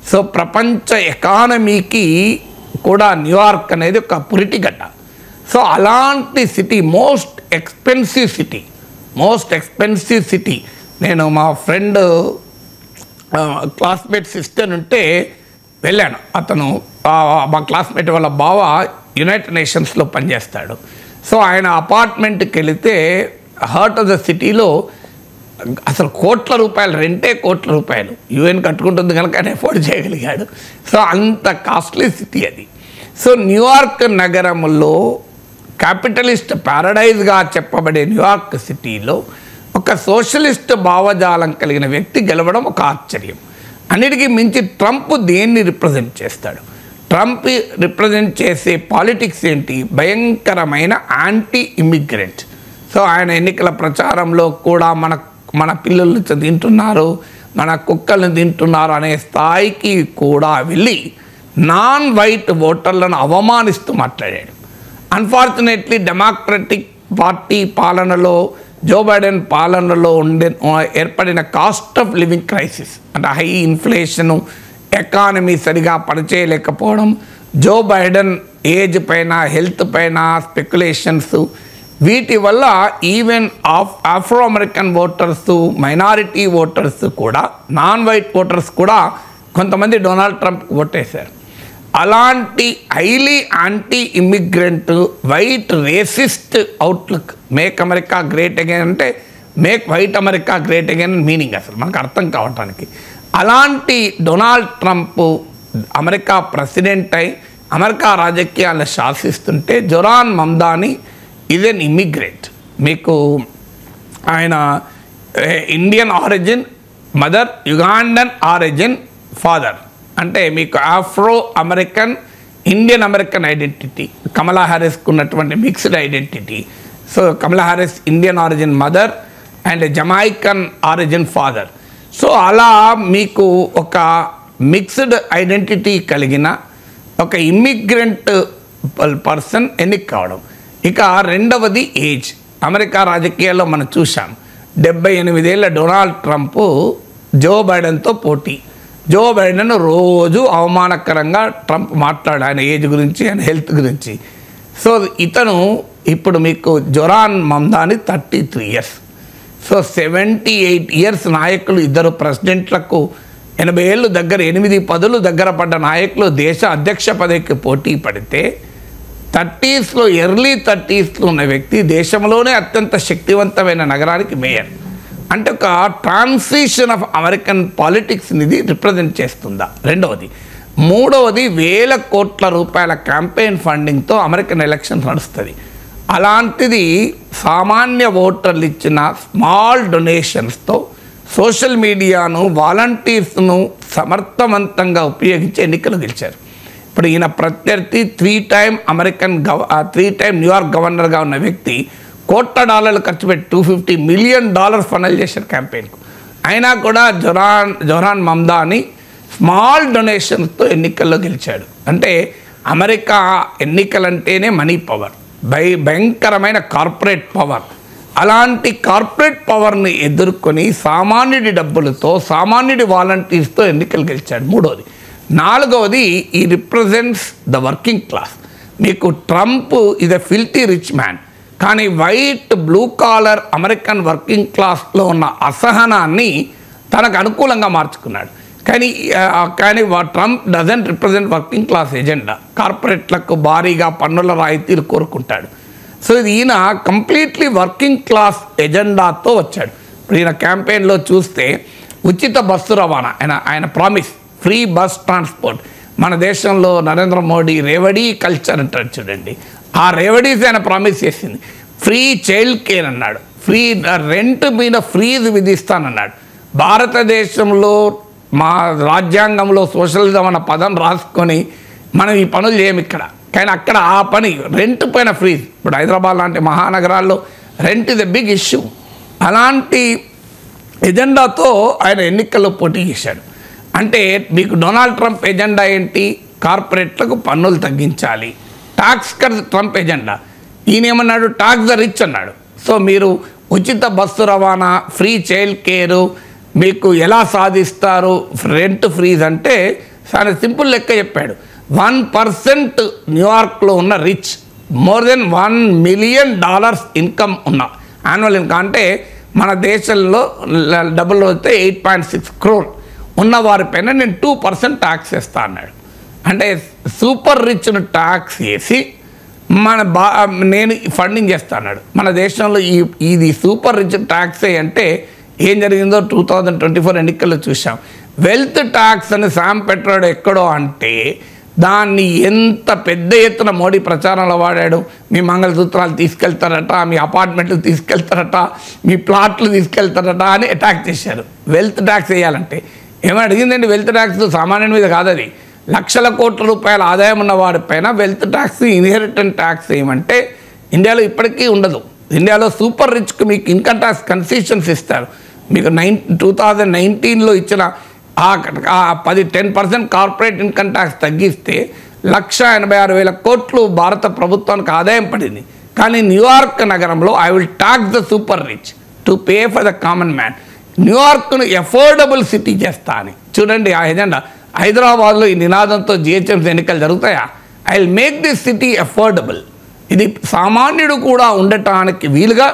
సో ప్రపంచ ఎకానమీకి కూడా న్యూయార్క్ అనేది ఒక పురిటిగడ్డ. సో అలాంటి సిటీ, మోస్ట్ ఎక్స్పెన్సివ్ సిటీ. నేను మా ఫ్రెండ్ క్లాస్మేట్ సిస్టర్ ఉంటే వెళ్ళాను. అతను మా క్లాస్మేట్ వాళ్ళ బావ యునైటెడ్ నేషన్స్లో పనిచేస్తాడు. సో ఆయన అపార్ట్మెంట్కి వెళితే హార్ట్ ఆఫ్ ద సిటీలో అసలు కోట్ల రూపాయలు రెంటే, కోట్ల రూపాయలు యుఎన్ కట్టుకుంటుంది కనుక ఆయన ఎఫోర్డ్ చేయగలిగాడు. సో అంత కాస్ట్లీ సిటీ అది. సో న్యూయార్క్ నగరంలో క్యాపిటలిస్ట్ ప్యారడైజ్గా చెప్పబడే న్యూయార్క్ సిటీలో ఒక సోషలిస్ట్ భావజాలం కలిగిన వ్యక్తి గెలవడం ఒక ఆశ్చర్యం. అన్నిటికీ మించి ట్రంప్ దేన్ని రిప్రజెంట్ చేస్తాడు? ట్రంప్ రిప్రజెంట్ చేసే పాలిటిక్స్ ఏంటి? భయంకరమైన యాంటీ ఇమ్మిగ్రెంట్. సో ఆయన ఎన్నికల ప్రచారంలో కూడా మన పిల్లల్ని తింటున్నారు, మన కుక్కల్ని తింటున్నారు అనే స్థాయికి కూడా వెళ్ళి నాన్ వైట్ ఓటర్లను అవమానిస్తూ మాట్లాడాడు. అన్ఫార్చునేట్లీ డెమోక్రటిక్ పార్టీ పాలనలో, జో బైడెన్ పాలనలో ఏర్పడిన కాస్ట్ ఆఫ్ లివింగ్ క్రైసిస్, అంటే హై ఇన్ఫ్లేషను, ఎకానమీ సరిగా పనిచేయలేకపోవడం, జో బైడెన్ ఏజ్ పైన, హెల్త్ పైన స్పెక్యులేషన్స్, వీటి వల్ల even Afro American voters, minority voters కూడా, నాన్ వైట్ ఓటర్స్ కూడా కొంతమంది డొనాల్డ్ ట్రంప్ ఓటేశారు. అలాంటి highly anti immigrant, white racist outlook, make America great again అంటే make white America great again meaning అసలు మనకు అర్థం కావటానికి. అలాంటి డొనాల్డ్ ట్రంప్ అమెరికా ప్రెసిడెంట్ అయి అమెరికా రాజకీయాలను శాసిస్తుంటే, జొరాన్ మమ్దానీ ఈజ్ ఎన్ ఇమ్మిగ్రెంట్. మీకు ఆయన Indian origin mother, Ugandan origin father. అంటే మీకు Afro American, Indian American identity. Kamala హ్యారిస్కు ఉన్నటువంటి mixed identity. So Kamala Harris Indian origin mother and Jamaican origin father. So అలా మీకు ఒక మిక్స్డ్ ఐడెంటిటీ కలిగిన ఒక ఇమ్మిగ్రెంట్ పర్సన్ ఎన్నిక కావడం. ఇక రెండవది ఏజ్. అమెరికా రాజకీయాల్లో మనం చూసాం, 78 ఏళ్ళ డొనాల్డ్ ట్రంప్ జో బైడెన్తో పోటీ. జో బైడెన్ రోజు అవమానకరంగా ట్రంప్ మాట్లాడు ఆయన ఏజ్ గురించి, ఆయన హెల్త్ గురించి. సో ఇతను ఇప్పుడు మీకు జొరాన్ మమ్దానీ 33 ఇయర్స్. సో 78 ఇయర్స్ నాయకులు, ఇద్దరు ప్రెసిడెంట్లకు 80 ఏళ్ళు దగ్గర, 8 పదులు దగ్గర పడ్డ నాయకులు దేశ అధ్యక్ష పదవికి పోటీ పడితే 30స్లో, ఎర్లీ 30స్లో ఉన్న వ్యక్తి దేశంలోనే అత్యంత శక్తివంతమైన నగరానికి మేయర్. అంటే ఒక ట్రాన్సిషన్ ఆఫ్ అమెరికన్ పాలిటిక్స్ని ఇది రిప్రజెంట్ చేస్తుందా? రెండవది. మూడవది, వేల కోట్ల రూపాయల క్యాంపెయిన్ ఫండింగ్తో అమెరికన్ ఎలక్షన్ నడుస్తుంది. అలాంటిది సామాన్య ఓటర్లు ఇచ్చిన స్మాల్ డొనేషన్స్తో సోషల్ మీడియాను, వాలంటీర్స్ను సమర్థవంతంగా ఉపయోగించి ఎన్నికలు గెలిచారు. ఇప్పుడు ఈయన ప్రత్యర్థి 3 టైమ్ న్యూయార్క్ గవర్నర్గా ఉన్న వ్యక్తి $1,00,00,000 ఖర్చు పెట్టి $250 million ఫనల్ చేశారు క్యాంపెయిన్కు. అయినా కూడా జొరాన్ మమ్దానీ స్మాల్ డొనేషన్స్తో ఎన్నికల్లో గెలిచాడు. అంటే అమెరికా ఎన్నికలంటేనే మనీ పవర్, భయంకరమైన కార్పొరేట్ పవర్. అలాంటి కార్పొరేట్ పవర్ని ఎదుర్కొని సామాన్యుడి డబ్బులతో, సామాన్యుడి వాలంటీర్స్తో ఎన్నికలు గెలిచాడు. మూడోది. నాలుగవది, ఈ రిప్రజెంట్స్ ద వర్కింగ్ క్లాస్. మీకు Trump is a filthy rich man, కానీ white blue collar American working క్లాస్లో ఉన్న అసహనాన్ని తనకు అనుకూలంగా మార్చుకున్నాడు. కానీ Trump doesn't represent working class agenda. కార్పొరేట్లకు భారీగా పన్నుల రాయితీలు కోరుకుంటాడు. సో ఈయన కంప్లీట్లీ వర్కింగ్ క్లాస్ ఎజెండాతో వచ్చాడు. ఈయన క్యాంపెయిన్లో చూస్తే ఉచిత బస్సు రవాణా, ఆయన ప్రామిస్, ఫ్రీ బస్ ట్రాన్స్పోర్ట్. మన దేశంలో నరేంద్ర మోడీ రేవడీ కల్చర్ అంటారు చూడండి, ఆ రేవడీస్ ఆయన ప్రామిస్ చేసింది. ఫ్రీ చైల్డ్ కేర్ అన్నాడు, ఫ్రీ రెంట్ మీద ఫ్రీజ్ విధిస్తానన్నాడు. భారతదేశంలో మా రాజ్యాంగంలో సోషలిజం అన్న పదం రాసుకొని మనం ఈ పనులు చేయము ఇక్కడ, కానీ అక్కడ ఆ పని రెంట్ పైన ఫ్రీజ్. ఇప్పుడు హైదరాబాద్ లాంటి మహానగరాల్లో rent is a big issue. అలాంటి ఎజెండాతో ఆయన ఎన్నికల్లో పోటీ చేశాడు. అంటే మీకు డొనాల్డ్ ట్రంప్ ఎజెండా ఏంటి? కార్పొరేట్లకు పన్నులు తగ్గించాలి, టాక్స్ కట్ ట్రంప్ ఎజెండా. ఈయన ఏమన్నాడు? టాక్స్ ద రిచ్ అన్నాడు. సో మీరు ఉచిత బస్సు రవాణా, ఫ్రీ చైల్డ్ కేరు మీకు ఎలా సాధిస్తారు? రెంట్ ఫ్రీజ్ అంటే చాలా సింపుల్ లెక్క చెప్పాడు. 1% న్యూయార్క్లో ఉన్న rich, more than $1 million income ఉన్న యాన్యువల్ ఇన్కమ్, అంటే మన దేశంలో డబ్బులు వస్తే 8.6 crore ఉన్న వారిపైన నేను 2% ట్యాక్స్ వేస్తా అన్నాడు. అంటే సూపర్ రిచ్ను ట్యాక్స్ వేసి నేను ఫండింగ్ చేస్తా అన్నాడు. మన దేశంలో ఇది సూపర్ రిచ్ ట్యాక్స్ అంటే ఏం జరిగిందో 2024 ఎన్నికల్లో చూసాం. వెల్త్ ట్యాక్స్ అని శామ్ పెట్రోడ్ ఎక్కడో అంటే దాన్ని ఎంత పెద్ద ఎత్తున మోడీ ప్రచారంలో వాడాడు. మీ మంగళసూత్రాలు తీసుకెళ్తారట, మీ అపార్ట్మెంట్లు తీసుకెళ్తారట, మీ ప్లాట్లు తీసుకెళ్తారట అని అటాక్ చేశారు. వెల్త్ ట్యాక్స్ వేయాలంటే ఏమని అడిగిందండి? వెల్త్ ట్యాక్స్ సామాన్యుడి మీద కాదది, లక్షల కోట్ల రూపాయల ఆదాయం ఉన్న వాడిపైన వెల్త్ ట్యాక్స్, ఇన్హెరిటెన్స్ ట్యాక్స్ ఏమంటే ఇండియాలో ఇప్పటికీ ఉండదు. ఇండియాలో సూపర్ రిచ్కి మీకు ఇన్కమ్ ట్యాక్స్ కన్సెషన్స్ ఇస్తారు. మీకు 2019లో ఇచ్చిన 10% కార్పొరేట్ ఇన్కమ్ ట్యాక్స్ తగ్గిస్తే 1,86,000 కోట్లు భారత ప్రభుత్వానికి ఆదాయం పడింది. కానీ న్యూయార్క్ నగరంలో I will tax the super rich to pay for the common man. న్యూయార్క్ను ఎఫోర్డబుల్ సిటీ చేస్తా అని చూడండి ఆ ఎజెండా. హైదరాబాద్లో ఈ నినాదంతో జిహెచ్ఎంసీ ఎన్నికలు జరుగుతాయా? I will make this city affordable. ఇది సామాన్యుడు కూడా ఉండటానికి వీలుగా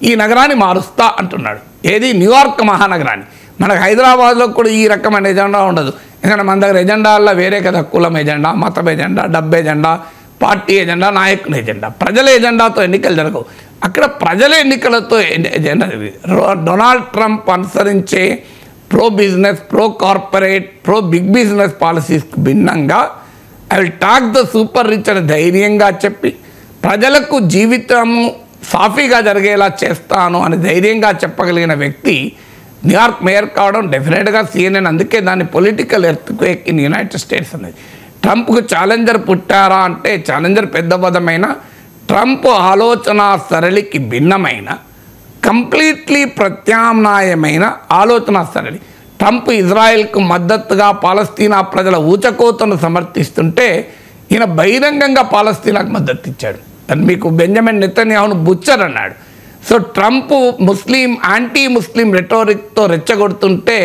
ఈ నగరాన్ని మారుస్తా అంటున్నాడు. ఏది? న్యూయార్క్ మహానగరాన్ని. మనకు హైదరాబాద్లో కూడా ఈ రకమైన ఎజెండా ఉండదు. ఎందుకంటే మన దగ్గర ఎజెండాల్లో వేరే కదా, కులం ఎజెండా, మతం ఎజెండా, డబ్బు ఎజెండా, పార్టీ ఎజెండా, నాయకుని ఎజెండా. ప్రజల ఎజెండాతో ఎన్నికలు జరగవు. అక్కడ ప్రజల ఎన్నికలతో ఎజెండా. డొనాల్డ్ ట్రంప్ అనుసరించే pro business, pro corporate, pro big business పాలసీస్కి భిన్నంగా I will talk the super rich అని ధైర్యంగా చెప్పి ప్రజలకు జీవితము సాఫీగా జరిగేలా చేస్తాను అని ధైర్యంగా చెప్పగలిగిన వ్యక్తి న్యూయార్క్ మేయర్ కావడం డెఫినెట్గా CNN అందుకే దాన్ని political earthquake in United states అనేది. ట్రంప్కు ఛాలెంజర్ పుట్టారా అంటే ఛాలెంజర్ పెద్ద పదమైన, ట్రంప్ ఆలోచన సరళికి భిన్నమైన, కంప్లీట్లీ ప్రత్యామ్నాయమైన ఆలోచన సరళి. ట్రంప్ ఇజ్రాయెల్కు మద్దతుగా పాలస్తీనా ప్రజల ఊచకోతను సమర్థిస్తుంటే ఈయన బహిరంగంగా పాలస్తీనాకు మద్దతు ఇచ్చాడు. మీకు బెంజమిన్ నెతన్యాహును బుచ్చర్ అన్నాడు. సో ట్రంప్ ముస్లిం, యాంటీ ముస్లిం రెటోరిక్తో రెచ్చగొడుతుంటే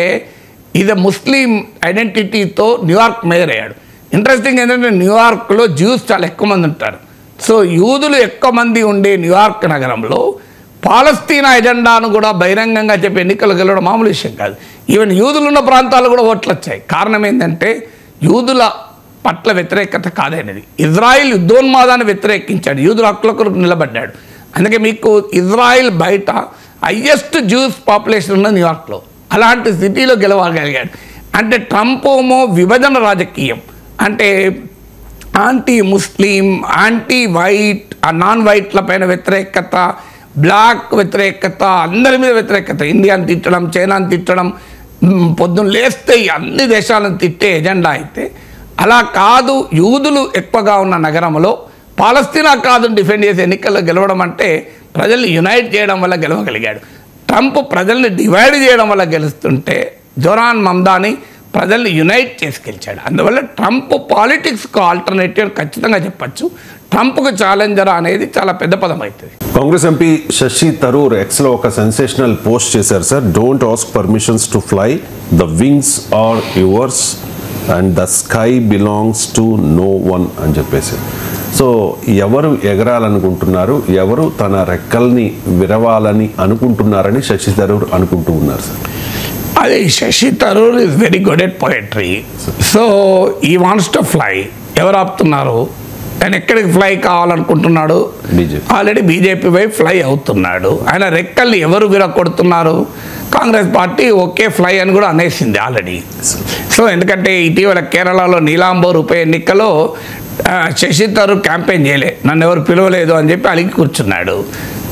ఇది ముస్లిం ఐడెంటిటీతో న్యూయార్క్ మేయర్ అయ్యాడు. ఇంట్రెస్టింగ్ ఏంటంటే న్యూయార్క్లో జ్యూస్ చాలా ఎక్కువ మంది ఉంటారు. సో యూదులు ఎక్కువ మంది ఉండే న్యూయార్క్ నగరంలో పాలస్తీనా ఎజెండాను కూడా బహిరంగంగా చెప్పి ఎన్నికలు గెలవడం మామూలు విషయం కాదు. ఈవెన్ యూదులు ఉన్న ప్రాంతాలు కూడా ఓట్లు వచ్చాయి. కారణం ఏంటంటే యూదుల పట్ల వ్యతిరేకత కాదనేది. ఇజ్రాయిల్ యుద్ధోన్మాదాన్ని వ్యతిరేకించాడు, యూదుల హక్కుల కొరకు నిలబడ్డాడు. అందుకే మీకు ఇజ్రాయిల్ బయట హయ్యెస్ట్ జ్యూస్ పాపులేషన్ ఉన్న న్యూయార్క్లో, అలాంటి సిటీలో గెలవగలిగాడు. అంటే ట్రంప్ ఏమో విభజన రాజకీయం, అంటే యాంటీ ముస్లిం, యాంటీ వైట్, నాన్ వైట్ల పైన వ్యతిరేకత, బ్లాక్ వ్యతిరేకత, అందరి మీద వ్యతిరేకత, ఇండియాని తిట్టడం, చైనాని తిట్టడం, పొద్దున్న లేస్తే అన్ని దేశాలను తిట్టే ఎజెండా అయితే అలా కాదు. యూదులు ఎక్కువగా ఉన్న నగరంలో పాలస్తీనా కాదు డిఫెండ్ చేసి ఎన్నికల్లో గెలవడం అంటే ప్రజల్ని యునైట్ చేయడం వల్ల గెలవగలిగాడు. ట్రంప్ ప్రజల్ని డివైడ్ చేయడం వల్ల గెలుస్తుంటే జోరాన్ మమ్దాని ప్రజల్ని యునైట్ చేసి గెలిచాడు. అందువల్ల ట్రంప్ పాలిటిక్స్కు ఆల్టర్నేటివ్ ఖచ్చితంగా చెప్పచ్చు. ట్రంప్కు ఛాలెంజర్ అనేది చాలా పెద్ద పదం అవుతుంది. కాంగ్రెస్ ఎంపీ శశి థరూర్ ఎక్స్లో ఒక సెన్సేషనల్ పోస్ట్ చేశారు sir. Don't ask permissions to fly, the wings are yours and the sky belongs to no one అని చెప్పేసి. సో ఎవరు ఎగరాలనుకుంటున్నారు, ఎవరు తన రెక్కల్ని విరవాలని అనుకుంటున్నారని శశి థరూర్ అనుకుంటూ ఉన్నారు సార్. అది Shashi Tharoor is very good at poetry. So he wants to fly. ఎవరు ఆపుతున్నారు? ఆయన ఎక్కడికి ఫ్లై కావాలనుకుంటున్నాడు? ఆల్రెడీ బీజేపీ వైపు ఫ్లై అవుతున్నాడు. ఆయన రెక్కల్ని ఎవరు విరగొడుతున్నారు? కాంగ్రెస్ పార్టీ ఓకే ఫ్లై అని కూడా అనేసింది ఆల్రెడీ. సో ఎందుకంటే ఇటీవల కేరళలో నీలాంబోర్ ఉప ఎన్నికలో శశి థరూర్ క్యాంపెయిన్ చేయలే, నన్ను ఎవరు పిలవలేదు అని చెప్పి అలిగి కూర్చున్నాడు.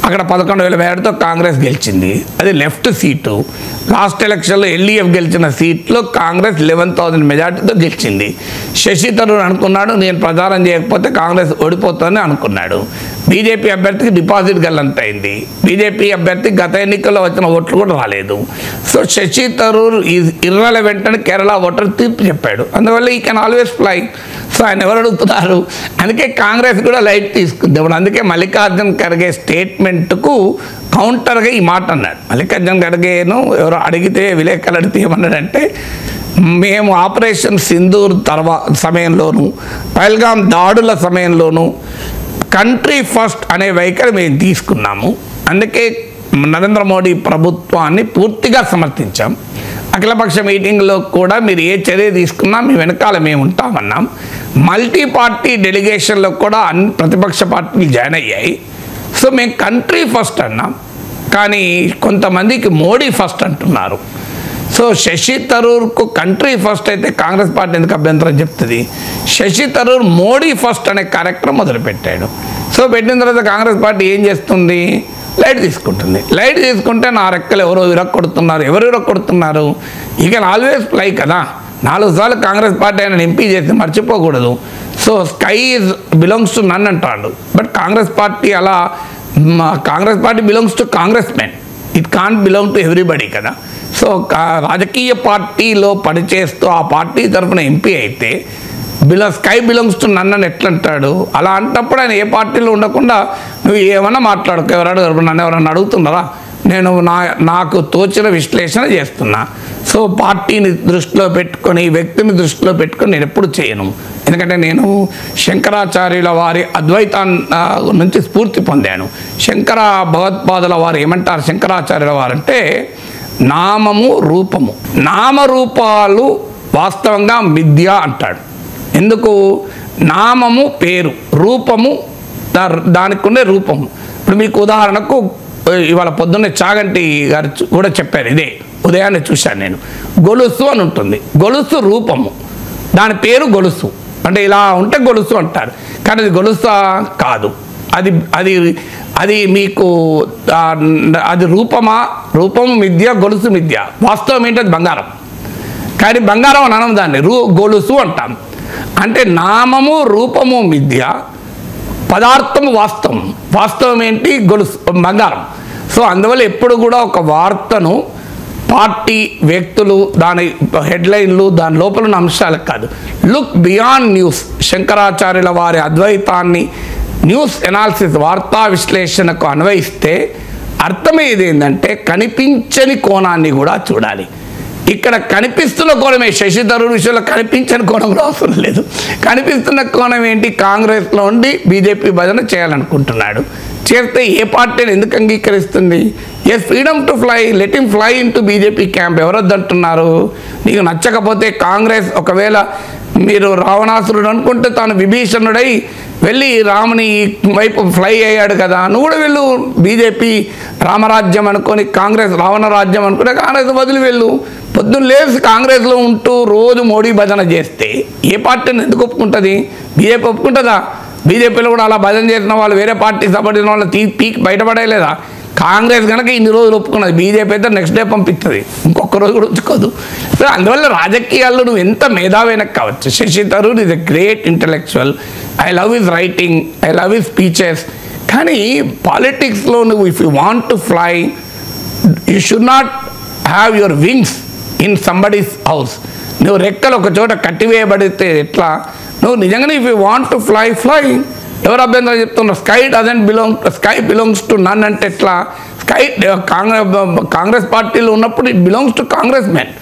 అక్కడ 11,000 మేరతో కాంగ్రెస్ గెలిచింది. అది లెఫ్ట్ సీటు. లాస్ట్ ఎలక్షన్లో ఎల్డీఎఫ్ గెలిచిన సీట్లో కాంగ్రెస్ 11,000 మెజార్టీతో గెలిచింది. శశి థరూర్ అనుకున్నాడు నేను ప్రచారం చేయకపోతే కాంగ్రెస్ ఓడిపోతుందని అనుకున్నాడు. బీజేపీ అభ్యర్థికి డిపాజిట్ గల్లంత అయింది. బీజేపీ అభ్యర్థికి గత ఎన్నికల్లో వచ్చిన ఓట్లు కూడా రాలేదు. So Shashi Tharoor is irrelevant అని కేరళ ఓటర్ తీర్పు చెప్పాడు. అందువల్ల ఈ కెన్ ఆల్వేస్ ఫ్లై. సో ఆయన ఎవరు అడుగుతున్నారు? అందుకే కాంగ్రెస్ కూడా లైట్ తీసుకుంది. ఇప్పుడు అందుకే మల్లికార్జున్ ఖర్గే స్టేట్మెంట్కు కౌంటర్గా ఈ మాట అన్నాడు. మల్లికార్జున్ ఖర్గేను ఎవరో అడిగితే విలేకరులు అడిగితే ఏమన్నాడంటే, మేము ఆపరేషన్ సింధూర్ సమయంలోనూ పహల్గామ్ దాడుల సమయంలోనూ కంట్రీ ఫస్ట్ అనే వైఖరి మేము తీసుకున్నాము. అందుకే నరేంద్ర మోడీ ప్రభుత్వాన్ని పూర్తిగా సమర్థించాం. అఖిలపక్ష మీటింగ్లో కూడా మీరు ఏ చర్య తీసుకున్నా మీ వెనకాల మేము ఉంటామన్నాం. మల్టీ పార్టీ డెలిగేషన్లో కూడా అన్ని ప్రతిపక్ష పార్టీలు జాయిన్ అయ్యాయి. సో మేము కంట్రీ ఫస్ట్ అన్నాం, కానీ కొంతమందికి మోడీ ఫస్ట్ అంటున్నారు. సో శశి థరూర్కు కంట్రీ ఫస్ట్ అయితే కాంగ్రెస్ పార్టీ ఎందుకు అభ్యంతరం చెప్తుంది? శశి థరూర్ మోడీ ఫస్ట్ అనే కార్యక్రమం మొదలుపెట్టాడు. సో పెట్టిన తర్వాత కాంగ్రెస్ పార్టీ ఏం చేస్తుంది? లైట్ తీసుకుంటుంది. లైట్ తీసుకుంటే నా రెక్కలు ఎవరో విరక్కొడుతున్నారు. ఎవరు విరక్కొడుతున్నారు? ఇక ఆల్వేస్ ఫ్లై కదా. 4 సార్లు కాంగ్రెస్ పార్టీ ఆయన ఎంపీ చేసి మర్చిపోకూడదు. So sky belongs to none అంటాడు. బట్ కాంగ్రెస్ పార్టీ అలా, Congress party belongs to Congress men, it can't belong to everybody కదా. సో రాజకీయ పార్టీలో పనిచేస్తూ ఆ పార్టీ తరఫున ఎంపీ అయితే స్కై బిలాంగ్స్ టు నన్ను అని ఎట్లా అంటాడు? అలా అంటప్పుడు ఆయన ఏ పార్టీలో ఉండకుండా నువ్వు ఏమన్నా మాట్లాడుకో, ఎవరు నన్ను ఎవరన్నా అడుగుతున్నారా? నేను నాకు తోచిన విశ్లేషణ చేస్తున్నా. సో పార్టీని దృష్టిలో పెట్టుకొని, వ్యక్తిని దృష్టిలో పెట్టుకొని నేను ఎప్పుడు చేయను. ఎందుకంటే నేను శంకరాచార్యుల వారి అద్వైతాన్ని నుంచి స్ఫూర్తి పొందాను. శంకర భగవత్పాదుల వారు ఏమంటారు? శంకరాచార్యుల వారు అంటే నామము రూపము, నామరూపాలు వాస్తవంగా మిథ్య అంటాడు. ఎందుకు? నామము పేరు, రూపము దానికి ఉండే రూపము. ఇప్పుడు మీకు ఉదాహరణకు ఇవాళ పొద్దున్నే చాగంటి గారు కూడా చెప్పారు, ఇదే ఉదయాన్నే చూశాను నేను. గొలుసు అని ఉంటుంది. గొలుసు రూపము, దాని పేరు గొలుసు. అంటే ఇలా ఉంటే గొలుసు అంటారు, కానీ అది గొలుసా కాదు. అది అది అది మీకు అది రూపమా? రూపము మిథ్య, గొలుసు మిథ్య. వాస్తవం ఏంటి? అది బంగారం. కానీ బంగారం అని అనం, దాన్ని గొలుసు అంటాం. అంటే నామము రూపము మిథ్య, పదార్థము వాస్తవం. వాస్తవం ఏంటి? గొలుసు, బంగారం. సో అందువల్ల ఎప్పుడు కూడా ఒక వార్తను పార్టీ, వ్యక్తులు, దాని హెడ్లైన్లు, దాని లోపల ఉన్న అంశాలకు కాదు, లుక్ బియాండ్ న్యూస్. శంకరాచార్యుల వారి అద్వైతాన్ని న్యూస్ ఎనాలిసిస్, వార్తా విశ్లేషణకు అన్వయిస్తే అర్థమయ్యేది ఏంటంటే కనిపించని కోణాన్ని కూడా చూడాలి. ఇక్కడ కనిపిస్తున్న కోణమే, శశి థరూర్ విషయంలో కనిపించని కోణం కూడా అవసరం లేదు. కనిపిస్తున్న కోణం ఏంటి? కాంగ్రెస్లో ఉండి బీజేపీ భజన చేయాలనుకుంటున్నాడు. చేస్తే ఏ పార్టీని ఎందుకు అంగీకరిస్తుంది? Yes, freedom to fly, let him fly into BJP camp. ఎవరొద్దంటున్నారు? నీకు నచ్చకపోతే కాంగ్రెస్, ఒకవేళ మీరు రావణాసురుడు అనుకుంటే తాను విభీషణుడై వెళ్ళి రాముని వైపు ఫ్లై అయ్యాడు కదా, నువ్వు కూడా వెళ్ళు. బీజేపీ రామరాజ్యం అనుకొని కాంగ్రెస్ రావణ రాజ్యం అనుకుంటే కాంగ్రెస్ వదిలి వెళ్ళు. పొద్దున్న లేసి కాంగ్రెస్లో ఉంటూ రోజు మోడీ భజన చేస్తే ఏ పార్టీని ఎందుకు ఒప్పుకుంటుంది? బీజేపీ ఒప్పుకుంటుందా? బీజేపీలో కూడా అలా భజన చేసిన వాళ్ళు, వేరే పార్టీ సపోర్ట్ వాళ్ళు పీక్ బయటపడలేదా? కాంగ్రెస్ కనుక ఇన్ని రోజులు ఒప్పుకున్నది, బీజేపీ అయితే నెక్స్ట్ డే పంపిస్తుంది, ఇంకొక రోజు కూడా ఉంచుకోదు. సో అందువల్ల రాజకీయాల్లో నువ్వు ఎంత మేధావైనా కావచ్చు. Shashi Tharoor is a great intellectual. I love his writing, I love his speeches. కానీ పాలిటిక్స్లో నువ్వు if you want to fly, you should not have your wings in somebody's house. నువ్వు రెక్కలు ఒక చోట కట్టివేయబడితే ఎట్లా? నువ్వు నిజంగానే if you want to fly ఎవరు అభ్యంతరం చెప్తున్నారు? స్కై బిలాంగ్స్ టు నన్ అంటే ఎట్లా? స్కై కాంగ్రెస్ పార్టీలో ఉన్నప్పుడు it belongs to Congress men.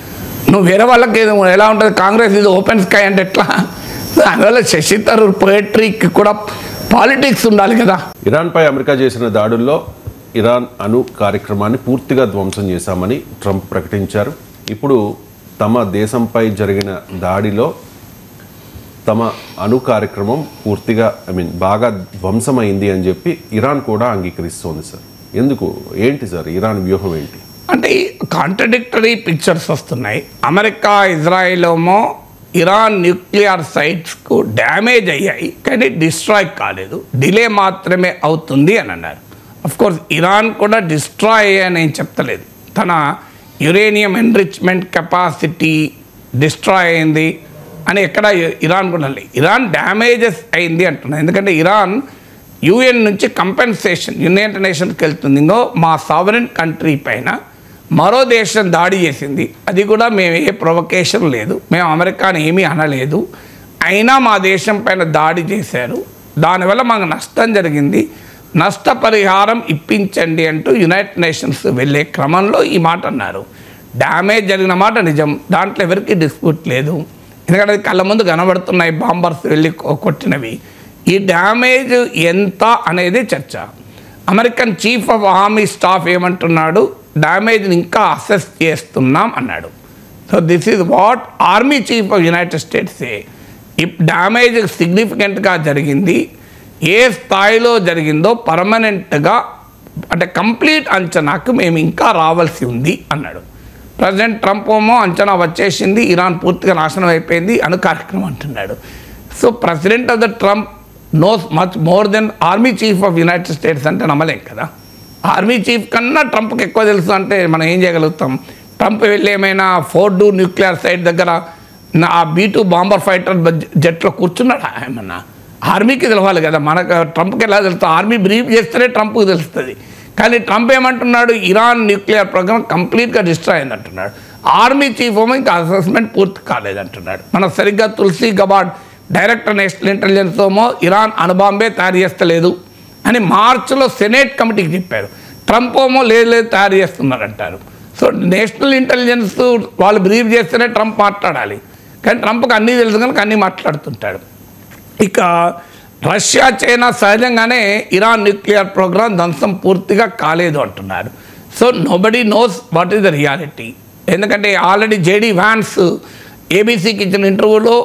నువ్వు వేరే వాళ్ళకి ఎలా ఉంటుంది? కాంగ్రెస్ ఇది ఓపెన్ స్కై అంటే ఎట్లా? అందువల్ల శశి థరూర్ పోయట్రీకి కూడా పాలిటిక్స్ ఉండాలి కదా. ఇరాన్పై అమెరికా చేసిన దాడుల్లో ఇరాన్ అణు కార్యక్రమాన్ని పూర్తిగా ధ్వంసం చేశామని ట్రంప్ ప్రకటించారు. ఇప్పుడు తమ దేశంపై జరిగిన దాడిలో తమ అణు కార్యక్రమం పూర్తిగా బాగా ధ్వంసమైంది అని చెప్పి ఇరాన్ కూడా అంగీకరిస్తోంది సార్. ఎందుకు? ఏంటి సార్ ఇరాన్ వ్యూహం ఏంటి? అంటే కాంట్రడిక్టరీ పిక్చర్స్ వస్తున్నాయి. అమెరికా ఇజ్రాయిల్ ఏమో ఇరాన్ న్యూక్లియర్ సైట్స్కు డ్యామేజ్ అయ్యాయి కానీ డిస్ట్రాయ్ కాలేదు, డిలే మాత్రమే అవుతుంది అని అన్నారు. అఫ్కోర్స్ ఇరాన్ కూడా డిస్ట్రాయ్ అయ్యాయని నేను చెప్తలేదు. తన యురేనియం ఎన్రిచ్మెంట్ కెపాసిటీ డిస్ట్రాయ్ అయింది అని ఎక్కడ ఇరాన్ కూడా లేదు. ఇరాన్ డ్యామేజెస్ అయింది అంటున్నారు. ఎందుకంటే ఇరాన్ యుఎన్ నుంచి కంపెన్సేషన్ యునైటెడ్ నేషన్స్కి వెళ్తుంది. ఇంకో మా సావరెన్ కంట్రీ పైన మరో దేశం దాడి చేసింది, అది కూడా మేము ఏ ప్రొవకేషన్ లేదు, మేము అమెరికాని ఏమీ అనలేదు, అయినా మా దేశం పైన దాడి చేశారు, దానివల్ల మాకు నష్టం జరిగింది, నష్టపరిహారం ఇప్పించండి అంటూ యునైటెడ్ నేషన్స్ వెళ్ళే క్రమంలో ఈ మాట అన్నారు. డ్యామేజ్ జరిగిన మాట నిజం, దాంట్లో ఎవరికి డిస్ప్యూట్ లేదు. ఎందుకంటే అది కళ్ళ ముందు కనబడుతున్నాయి, బాంబర్స్ వెళ్ళి కొట్టినవి. ఈ డ్యామేజ్ ఎంత అనేది చర్చ. American chief of army staff ఏమంటున్నాడు? డ్యామేజ్ని ఇంకా అసెస్ చేస్తున్నాం అన్నాడు. So this is what army chief of United States damage సిగ్నిఫికెంట్గా జరిగింది, ఏ స్థాయిలో జరిగిందో పర్మనెంట్గా అంటే కంప్లీట్ అంచనాకు మేము ఇంకా రావాల్సి ఉంది అన్నాడు. ప్రెసిడెంట్ ట్రంప్ ఏమో అంచనా వచ్చేసింది, ఇరాన్ పూర్తిగా నాశనం అయిపోయింది అను కార్యక్రమం అంటున్నాడు. So president of the Trump knows much more than army chief of United States అంటే నమ్మలేం కదా. ఆర్మీ చీఫ్ కన్నా ట్రంప్కి ఎక్కువ తెలుసు అంటే మనం ఏం చేయగలుగుతాం? ట్రంప్ వెళ్ళి ఏమైనా ఫోర్డు న్యూక్లియర్ సైట్ దగ్గర ఆ B-2 బాంబర్ ఫైటర్ జెట్లో కూర్చున్నాడా? ఏమన్నా ఆర్మీకి తెలవాలి కదా. మనకు ట్రంప్కి ఎలా తెలుస్తుంది? ఆర్మీ బ్రీఫ్ చేస్తేనే ట్రంప్కి తెలుస్తుంది. కానీ ట్రంప్ ఏమంటున్నాడు? ఇరాన్ న్యూక్లియర్ ప్రోగ్రామ్ కంప్లీట్గా డిస్ట్రాయ్ అయింది అంటున్నాడు. ఆర్మీ చీఫ్ ఏమో ఇంకా అసెస్మెంట్ పూర్తి కాలేదంటున్నాడు. మనకు సరిగ్గా Tulsi Gabbard director national intelligence ఏమో ఇరాన్ అణుబాంబే తయారు చేస్తలేదు అని మార్చిలో సెనేట్ కమిటీకి చెప్పారు. ట్రంప్ ఏమో లేదు తయారు చేస్తున్నారంటారు. సో నేషనల్ ఇంటెలిజెన్స్ వాళ్ళు బ్రీఫ్ చేస్తేనే ట్రంప్ మాట్లాడాలి, కానీ ట్రంప్కి అన్నీ తెలుసు కనుక అన్నీ మాట్లాడుతుంటాడు. ఇక రష్యా చైనా సహజంగానే ఇరాన్ న్యూక్లియర్ ప్రోగ్రామ్ ధ్వంసం పూర్తిగా కాలేదు అంటున్నారు. So nobody knows what is the reality. ఎందుకంటే ఆల్రెడీ జేడీ వ్యాన్స్ ఏబీసీకి ఇచ్చిన ఇంటర్వ్యూలో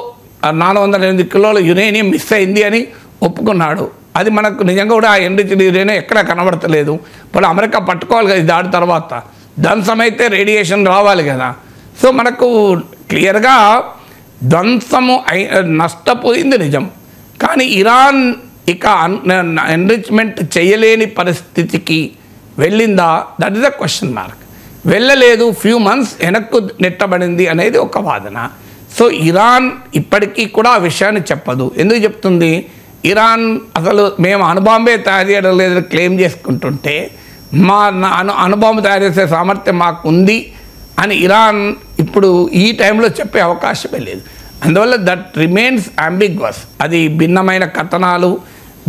408 కిలోల యురేనియం మిస్ అయింది అని ఒప్పుకున్నాడు. అది మనకు నిజంగా కూడా ఆ ఎన్రిచ్డ్ యురేనియం ఎక్కడ కనబడతలేదు. ఇప్పుడు అమెరికా పట్టుకోవాలి కదా దాడి తర్వాత, ధ్వంసమైతే రేడియేషన్ రావాలి కదా. సో మనకు క్లియర్గా ధ్వంసము నష్టపోయింది నిజం, కానీ ఇరాన్ ఇక ఎన్రిచ్మెంట్ చేయలేని పరిస్థితికి వెళ్ళిందా? That is the question mark. వెళ్ళలేదు, ఫ్యూ మంత్స్ వెనక్కు నెట్టబడింది అనేది ఒక వాదన. సో ఇరాన్ ఇప్పటికీ కూడా ఆ విషయాన్ని చెప్పదు. ఎందుకు చెప్తుంది? ఇరాన్ అసలు మేము అణుబాంబే తయారు చేయడం లేదని క్లెయిమ్ చేసుకుంటుంటే మా అణుబాంబు తయారు చేసే సామర్థ్యం మాకు ఉంది అని ఇరాన్ ఇప్పుడు ఈ టైంలో చెప్పే అవకాశమే లేదు. అందువల్ల దట్ రిమైన్స్ అంబిగ్వస్. అది భిన్నమైన కథనాలు,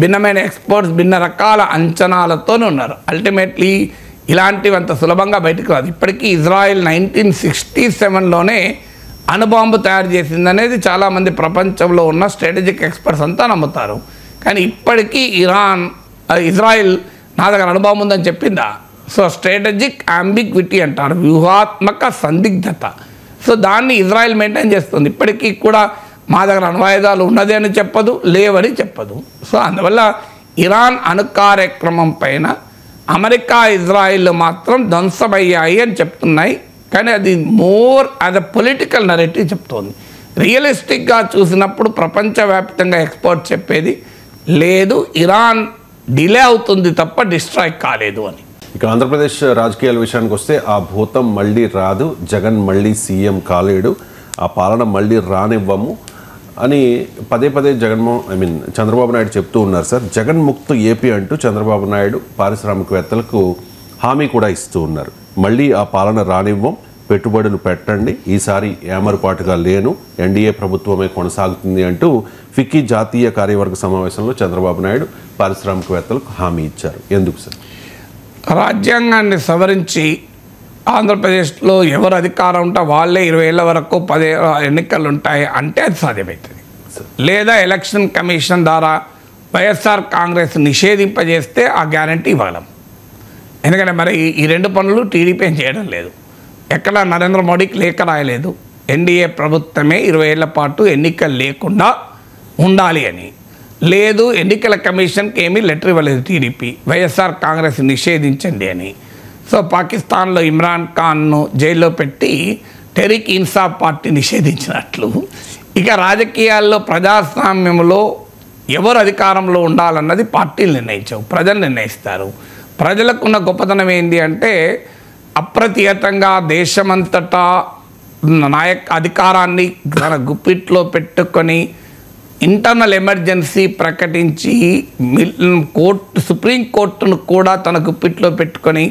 భిన్నమైన ఎక్స్పర్ట్స్, భిన్న రకాల అంచనాలతోనే ఉన్నారు. అల్టిమేట్లీ ఇలాంటివి అంత సులభంగా బయటకు రాదు. ఇప్పటికీ ఇజ్రాయెల్ 1967లోనే అణుబాంబు తయారు చేసింది అనేది చాలామంది ప్రపంచంలో ఉన్న స్ట్రాటజిక్ ఎక్స్పర్ట్స్ అంతా నమ్ముతారు. కానీ ఇప్పటికీ ఇజ్రాయెల్ నా దగ్గర అణుబాంబు ఉందని చెప్పిందా? సో స్ట్రాటజిక్ అంబిగ్విటీ అంటారు, వ్యూహాత్మక సందిగ్ధత. సో దాన్ని ఇజ్రాయెల్ మెయింటైన్ చేస్తుంది. ఇప్పటికీ కూడా మా దగ్గర అణ్వాయుధాలు ఉన్నది అని చెప్పదు, లేవని చెప్పదు. సో అందువల్ల ఇరాన్ అణు కార్యక్రమం పైన అమెరికా ఇజ్రాయిల్ మాత్రం ధ్వంసమయ్యాయి అని చెప్తున్నాయి. కానీ అది more as a political narrative చెప్తోంది. రియలిస్టిక్గా చూసినప్పుడు ప్రపంచవ్యాప్తంగా ఎక్స్పర్ట్ చెప్పేది లేదు, ఇరాన్ డిలే అవుతుంది తప్ప డిస్ట్రాయ్ కాలేదు అని. ఇక ఆంధ్రప్రదేశ్ రాజకీయాల విషయానికి వస్తే ఆ భూతం మళ్ళీ రాదు, జగన్ మళ్ళీ సీఎం కాలేడు, ఆ పాలన మళ్ళీ రానివ్వము అని పదే పదే చంద్రబాబు నాయుడు చెప్తూ ఉన్నారు సార్. జగన్ ముక్త్ ఏపీ అంటూ చంద్రబాబు నాయుడు పారిశ్రామికవేత్తలకు హామీ కూడా ఇస్తూ ఉన్నారు. మళ్ళీ ఆ పాలన రానివ్వం, పెట్టుబడులు పెట్టండి, ఈసారి ఏమరుపాటుగా లేను, ఎన్డీఏ ప్రభుత్వమే కొనసాగుతుంది అంటూ ఫిక్కీ జాతీయ కార్యవర్గ సమావేశంలో చంద్రబాబు నాయుడు పారిశ్రామికవేత్తలకు హామీ ఇచ్చారు. ఎందుకు సార్? రాజ్యాంగాన్ని సవరించి ఆంధ్రప్రదేశ్లో ఎవరు అధికారం ఉంటే వాళ్ళే 20 ఏళ్ళ వరకు 10 ఎన్నికలు ఉంటాయి అంటే అది సాధ్యమవుతుంది. లేదా ఎలక్షన్ కమిషన్ ద్వారా వైఎస్ఆర్ కాంగ్రెస్ నిషేధింపజేస్తే ఆ గ్యారంటీ ఇవ్వగలం. ఎందుకంటే మరి ఈ రెండు పనులు టీడీపీ చేయడం లేదు. ఎక్కడ నరేంద్ర మోడీకి లేఖ రాయలేదు ఎన్డీఏ ప్రభుత్వమే 20 ఏళ్ల పాటు ఎన్నికలు లేకుండా ఉండాలి అని. లేదు, ఎన్నికల కమిషన్కి ఏమీ లెటర్ ఇవ్వలేదు టీడీపీ, వైఎస్ఆర్ కాంగ్రెస్ నిషేధించండి అని. సో పాకిస్తాన్లో ఇమ్రాన్ ఖాన్ను జైల్లో పెట్టి టెరిక్ ఇన్సాఫ్ పార్టీ నిషేధించినట్లు ఇక రాజకీయాల్లో ప్రజాస్వామ్యంలో ఎవరు అధికారంలో ఉండాలన్నది పార్టీలు నిర్ణయించవు, ప్రజలు నిర్ణయిస్తారు. ప్రజలకున్న గొప్పతనం ఏంటి అంటే అప్రతిహతంగా దేశమంతటా అధికారాన్ని తన గుప్పిట్లో పెట్టుకొని ఇంటర్నల్ ఎమర్జెన్సీ ప్రకటించి సుప్రీంకోర్టును కూడా తన గుప్పిట్లో పెట్టుకొని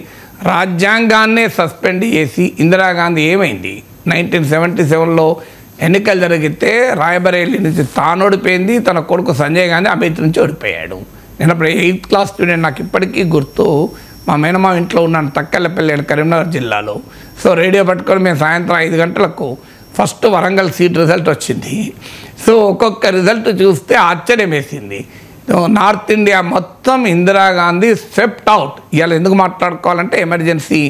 రాజ్యాంగాన్నే సస్పెండ్ చేసి ఇందిరాగాంధీ ఏమైంది 1977లో ఎన్నికలు జరిగితే రాయబరేలీ నుంచి తాను ఓడిపోయింది, తన కొడుకు సంజయ్ గాంధీ అమేథీ నుంచి ఓడిపోయాడు. నేను అప్పుడు 8th క్లాస్ స్టూడెంట్, నాకు ఇప్పటికీ గుర్తు. మా మేనమా ఇంట్లో ఉన్నాను తక్కలపల్లి కరీంనగర్ జిల్లాలో. సో రేడియో పట్టుకొని మేము సాయంత్రం 5 గంటలకు ఫస్ట్ వరంగల్ సీట్ రిజల్ట్ వచ్చింది. సో ఒక్కొక్క రిజల్ట్ చూస్తే ఆశ్చర్యం వేసింది. నార్త్ ఇండియా మొత్తం ఇందిరాగాంధీ స్వెప్ట్ అవుట్. ఇవాళ ఎందుకు మాట్లాడుకోవాలంటే ఎమర్జెన్సీ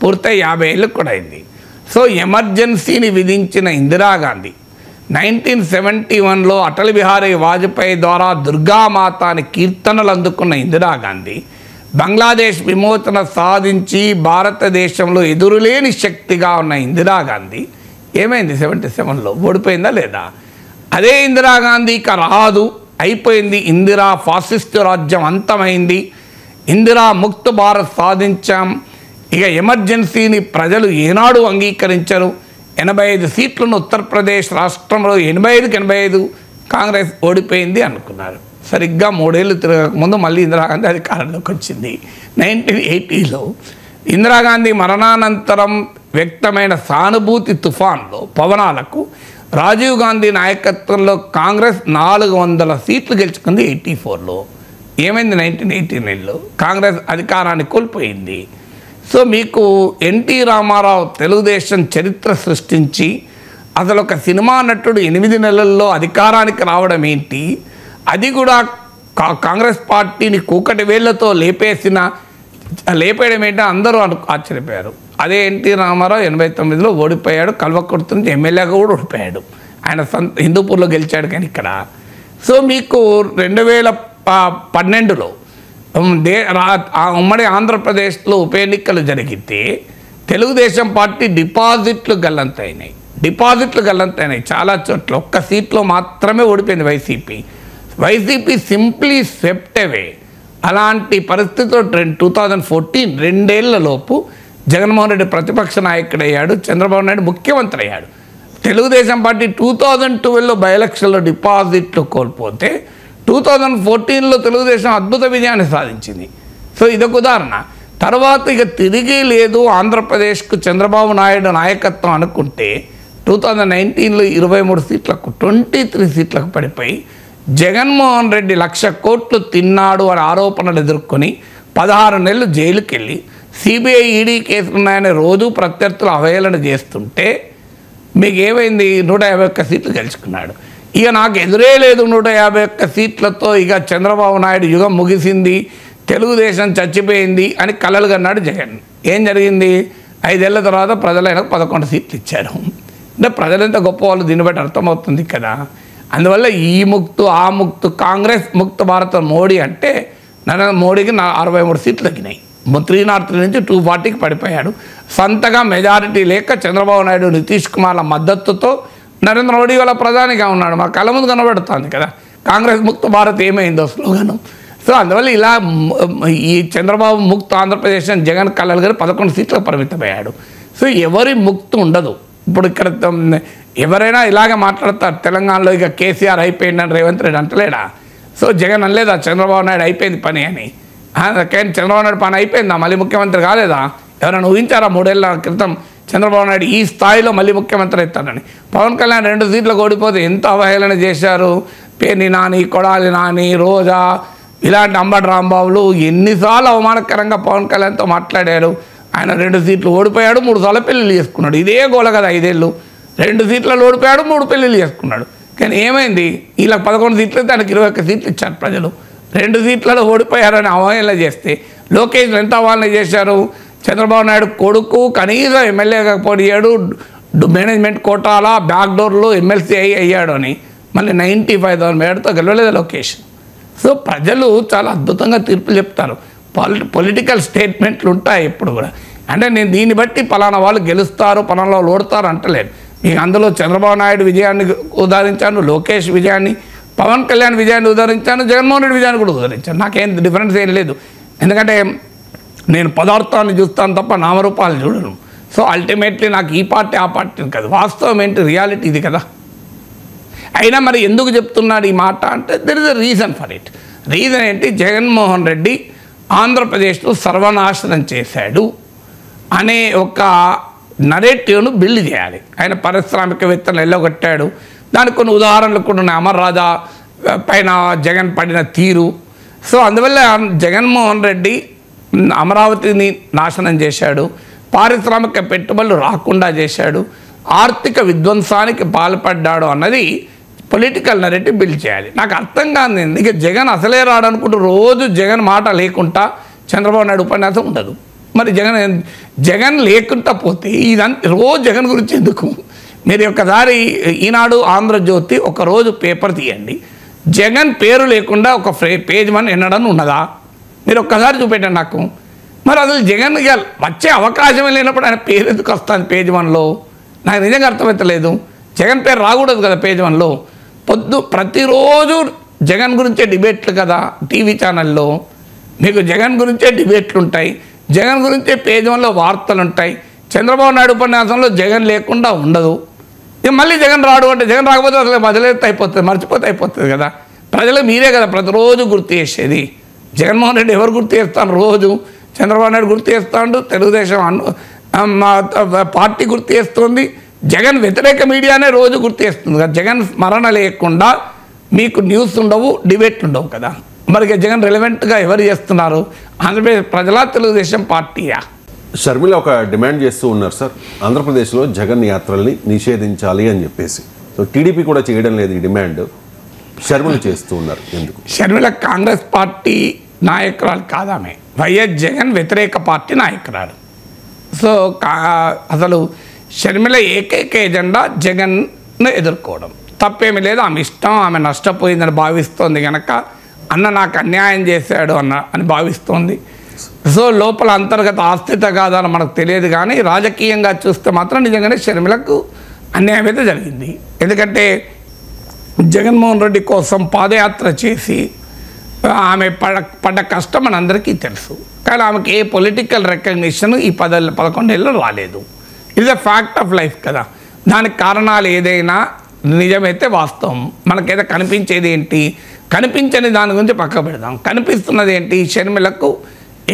పూర్తయి 50 ఏళ్ళకు కూడా అయింది. సో ఎమర్జెన్సీని విధించిన ఇందిరాగాంధీ 1971లో అటల్ బిహారీ వాజ్పేయి ద్వారా దుర్గామాత అని కీర్తనలు అందుకున్న ఇందిరాగాంధీ బంగ్లాదేశ్ విమోచన సాధించి భారతదేశంలో ఎదురులేని శక్తిగా ఉన్న ఇందిరాగాంధీ ఏమైంది 77లో ఓడిపోయిందా లేదా? అదే ఇందిరాగాంధీ ఇక రాదు, అయిపోయింది. ఇందిరా ఫాసిస్టు రాజ్యం అంతమైంది, ఇందిరా ముక్త భారత్ సాధించాం. ఇక ఎమర్జెన్సీని ప్రజలు ఏనాడు అంగీకరించరు. 85 సీట్లను ఉత్తరప్రదేశ్ రాష్ట్రంలో 85కి 85 కాంగ్రెస్ ఓడిపోయింది అనుకున్నారు. సరిగ్గా 3 ఏళ్ళు తిరగకముందు మళ్ళీ ఇందిరాగాంధీ అధికారంలోకి వచ్చింది. 1980లో ఇందిరాగాంధీ మరణానంతరం వ్యక్తమైన సానుభూతి తుఫాన్లో పవనాలకు రాజీవ్ గాంధీ నాయకత్వంలో కాంగ్రెస్ 400 సీట్లు గెలుచుకుంది 84లో. ఏమైంది 1989లో? కాంగ్రెస్ అధికారాన్ని కోల్పోయింది. సో మీకు ఎన్టీ రామారావు తెలుగుదేశం చరిత్ర సృష్టించి అసలు ఒక సినిమా నటుడు 8 నెలల్లో అధికారానికి రావడం ఏంటి, అది కూడా కాంగ్రెస్ పార్టీని కూకటి వేళ్లతో లేపేయడం ఏంటి అందరూ ఆశ్చర్యపోయారు. అదే ఎన్టీ రామారావు 89లో ఓడిపోయాడు, కల్వకుర్తి నుంచి ఎమ్మెల్యేగా కూడా ఓడిపోయాడు. ఆయన హిందూపూర్లో గెలిచాడు. కానీ ఇక్కడ సో మీకు 2012లో ఉమ్మడి ఆంధ్రప్రదేశ్లో ఉప ఎన్నికలు జరిగితే తెలుగుదేశం పార్టీ డిపాజిట్లు గల్లంతైనాయి. చాలా చోట్ల. ఒక్క సీట్లో మాత్రమే ఓడిపోయింది వైసీపీ సింప్లీ స్వెప్ట్ అవే. అలాంటి పరిస్థితిలో 2014 2 ఏళ్లలోపు జగన్మోహన్ రెడ్డి ప్రతిపక్ష నాయకుడు అయ్యాడు, చంద్రబాబు నాయుడు ముఖ్యమంత్రి అయ్యాడు. తెలుగుదేశం పార్టీ 2012లో బై ఎలక్షన్లో డిపాజిట్లు కోల్పోతే 2014లో తెలుగుదేశం అద్భుత విజయాన్ని సాధించింది. సో ఇదొక ఉదాహరణ. తర్వాత ఇక తిరిగి లేదు ఆంధ్రప్రదేశ్కు చంద్రబాబు నాయుడు నాయకత్వం అనుకుంటే 2019లో 23 సీట్లకు 23 సీట్లకు పడిపోయి జగన్మోహన్ రెడ్డి 1,00,000 కోట్లు తిన్నాడు అని ఆరోపణలు ఎదుర్కొని 16 నెలలు జైలుకి వెళ్ళి సిబిఐ ఈడీ కేసులు ఉన్నాయని రోజు ప్రత్యర్థులు అవహేళన చేస్తుంటే మీకు ఏమైంది? 151 సీట్లు గెలుచుకున్నాడు. ఇక నాకు ఎదురే లేదు 151 సీట్లతో ఇక చంద్రబాబు నాయుడు యుగం ముగిసింది, తెలుగుదేశం చచ్చిపోయింది అని కలలు కన్నాడు జగన్. ఏం జరిగింది? 5 ఏళ్ల తర్వాత ప్రజలైనా 11 సీట్లు ఇచ్చారు. అంటే ప్రజలంత గొప్ప వాళ్ళు దీన్ని బట్టి అర్థమవుతుంది కదా. అందువల్ల ఈ ముక్తు ఆ ముక్తు కాంగ్రెస్ ముక్త భారత మోడీ అంటే నరేంద్ర మోడీకి 63 సీట్లు తగ్గినాయి. 303 నుంచి 240కి పడిపోయాడు. సొంతగా మెజారిటీ లేక చంద్రబాబు నాయుడు నితీష్ కుమార్ల మద్దతుతో నరేంద్ర మోడీ వాళ్ళ ప్రధానిగా ఉన్నాడు. మా కళ్ళ ముందు కనబడుతుంది కదా కాంగ్రెస్ ముక్త భారత్ ఏమైందో స్లోగను. సో అందువల్ల ఇలా ఈ చంద్రబాబు ముక్త ఆంధ్రప్రదేశ్ జగన్ కళ్ళలు గారు 11 సీట్లకు పరిమితమయ్యాడు. సో ఎవరి ముక్తి ఉండదు. ఇప్పుడు ఇక్కడ ఎవరైనా ఇలాగే మాట్లాడతారు, తెలంగాణలో ఇక కేసీఆర్ అయిపోయిందని రేవంత్ రెడ్డి అంటలేడా? సో జగన్ అనలేదా చంద్రబాబు నాయుడు అయిపోయింది పని అని? కానీ చంద్రబాబు నాయుడు పని అయిపోయిందా? మళ్ళీ ముఖ్యమంత్రి కాలేదా? ఎవరైనా ఊహించారా 3 ఏళ్ల క్రితం చంద్రబాబు నాయుడు ఈ స్థాయిలో మళ్ళీ ముఖ్యమంత్రి అవుతాడని. పవన్ కళ్యాణ్ 2 సీట్లకు ఓడిపోతే ఎంత అవహేళన చేశారు. పేర్ని నాని, కొడాలి నాని, రోజా ఇలాంటి అంబటి రాంబాబులు ఎన్నిసార్లు అవమానకరంగా పవన్ కళ్యాణ్తో మాట్లాడారు. ఆయన 2 సీట్లు ఓడిపోయాడు, 3 సార్లు పెళ్ళిళ్ళు చేసుకున్నాడు. ఇదే గోల కదా 5 ఏళ్ళు. 2 సీట్లలో ఓడిపోయాడు, 3 పెళ్ళిళ్ళు చేసుకున్నాడు. కానీ ఏమైంది, ఇలా 11 సీట్లు అయితే ఆయనకు 21 సీట్లు ఇచ్చారు ప్రజలు. 2 సీట్లలో ఓడిపోయారని అవహేళన చేస్తే లోకేష్ ఎంత అవహేళన చేశారు. చంద్రబాబు నాయుడు కొడుకు కనీసం ఎమ్మెల్యేగా పోయాడు, మేనేజ్మెంట్ కోటాల బ్యాక్డోర్లో ఎమ్మెల్సీ అయ్యాడు అని మళ్ళీ 95,000 మేడతో గెలవలేదు లోకేష్. సో ప్రజలు చాలా అద్భుతంగా తీర్పులు చెప్తారు. పొలిటికల్ స్టేట్మెంట్లు ఉంటాయి ఎప్పుడు కూడా. అంటే నేను దీన్ని బట్టి పలానా వాళ్ళు గెలుస్తారు, పలానా వాళ్ళు ఓడతారు అంటలేదు. మీకు అందులో చంద్రబాబు నాయుడు విజయాన్ని ఉదాహరించాను, లోకేష్ విజయాన్ని, పవన్ కళ్యాణ్ విజయాన్ని ఉదాహరించాను, జగన్మోహన్ రెడ్డి విజయాన్ని కూడా ఉదాహరించాను. నాకేం డిఫరెన్స్ ఏం లేదు. ఎందుకంటే నేను పదార్థాన్ని చూస్తాను తప్ప నామరూపాలు చూడను. సో అల్టిమేట్లీ నాకు ఈ పార్టీ ఆ పార్టీని కాదు, వాస్తవం ఏంటి, రియాలిటీ ఇది కదా. అయినా మరి ఎందుకు చెప్తున్నాడు ఈ మాట అంటే there is a reason for it. Reason ఏంటి, జగన్మోహన్ రెడ్డి ఆంధ్రప్రదేశ్లో సర్వనాశనం చేశాడు అనే ఒక నరేటివ్ను బిల్డ్ చేయాలి. ఆయన పారిశ్రామికవేత్తలను ఎల్లగొట్టాడు. దానికి కొన్ని ఉదాహరణలు కూడా ఉన్నాయి. అమర్ రాజా పైన జగన్ పడిన తీరు. సో అందువల్ల జగన్మోహన్ రెడ్డి అమరావతిని నాశనం చేశాడు, పారిశ్రామిక పెట్టుబడులు రాకుండా చేశాడు, ఆర్థిక విధ్వంసానికి పాల్పడ్డాడు అన్నది పొలిటికల్ నరేటివ్ బిల్డ్ చేయాలి. నాకు అర్థం కాదు, ఇక జగన్ అసలే రాడనుకుంటూ రోజు జగన్ మాట లేకుండా చంద్రబాబు నాయుడు ఉపన్యాసం ఉండదు. మరి జగన్ లేకుండా పోతే ఇదంతా రోజు జగన్ గురించి ఎందుకు? మీరు ఒక్కసారి ఈనాడు, ఆంధ్రజ్యోతి ఒకరోజు పేపర్ తీయండి, జగన్ పేరు లేకుండా ఒక పేజ్ 1 ఎన్నడని ఉన్నదా? మీరు ఒక్కసారి చూపెట్టండి నాకు. మరి అసలు జగన్ వచ్చే అవకాశమే లేనప్పుడు ఆయన పేరు ఎందుకు వస్తుంది పేజ్ 1లో? నాకు నిజంగా అర్థమవుతలేదు. జగన్ పేరు రాకూడదు కదా పేజ్ 1లో. ప్రతిరోజు జగన్ గురించే డిబేట్లు కదా టీవీ ఛానల్లో. మీకు జగన్ గురించే డిబేట్లు ఉంటాయి, జగన్ గురించే పేజ్ 1లో వార్తలు ఉంటాయి. చంద్రబాబు నాయుడు ఉపన్యాసంలో జగన్ లేకుండా ఉండదు. ఇక మళ్ళీ జగన్ రాడు అంటే జగన్ రాకపోతే అసలు బదిలేస్తే అయిపోతుంది, మర్చిపోతే అయిపోతుంది కదా. ప్రజలు మీరే కదా ప్రతిరోజు గుర్తు చేసేది. జగన్మోహన్ రెడ్డి ఎవరు గుర్తు చేస్తాను? రోజు చంద్రబాబు నాయుడు గుర్తు చేస్తాడు, తెలుగుదేశం పార్టీ గుర్తు చేస్తుంది, జగన్ వ్యతిరేక మీడియానే రోజు గుర్తు చేస్తుంది కదా. జగన్ స్మరణ లేకుండా మీకు న్యూస్ ఉండవు, డిబేట్లు ఉండవు కదా. మరి జగన్ రెలవెంట్గా ఎవరు చేస్తున్నారు? ఆంధ్రప్రదేశ్ ప్రజల తెలుగుదేశం పార్టీయా? షర్మిల ఒక డిమాండ్ చేస్తూ ఉన్నారు సార్, ఆంధ్రప్రదేశ్లో జగన్ యాత్రల్ని నిషేధించాలి అని చెప్పేసి. సో టీడీపీ కూడా చేయడం లేదు ఈ డిమాండ్, షర్మిల చేస్తూ ఉన్నారు. ఎందుకు? షర్మిల కాంగ్రెస్ పార్టీ నాయకురాలు కాదామె, వైఎస్ జగన్ వ్యతిరేక పార్టీ నాయకురాలు. సో అసలు షర్మిల ఏకైక ఎజెండా జగన్ను ఎదుర్కోవడం. తప్పేమీ లేదు, ఆమె ఇష్టం, ఆమె నష్టపోయిందని భావిస్తోంది కనుక అన్న నాకు అన్యాయం చేశాడు అని భావిస్తోంది. సో లోపల అంతర్గత ఆస్థిత కాదని మనకు తెలియదు, కానీ రాజకీయంగా చూస్తే మాత్రం నిజంగానే షర్మిలకు అన్యాయం అయితే జరిగింది. ఎందుకంటే జగన్మోహన్ రెడ్డి కోసం పాదయాత్ర చేసి ఆమె పడ్డ కష్టం మనందరికీ తెలుసు. కానీ ఆమెకి ఏ పొలిటికల్ రికగ్నిషన్ ఈ 11 ఏళ్ళు రాలేదు. ఇది ఫ్యాక్ట్ ఆఫ్ లైఫ్ కదా. దానికి కారణాలు ఏదైనా నిజమైతే వాస్తవం. మనకైతే కనిపించేది ఏంటి, కనిపించని దాని గురించి పక్క పెడదాం. కనిపిస్తున్నది ఏంటి, షర్మిలకు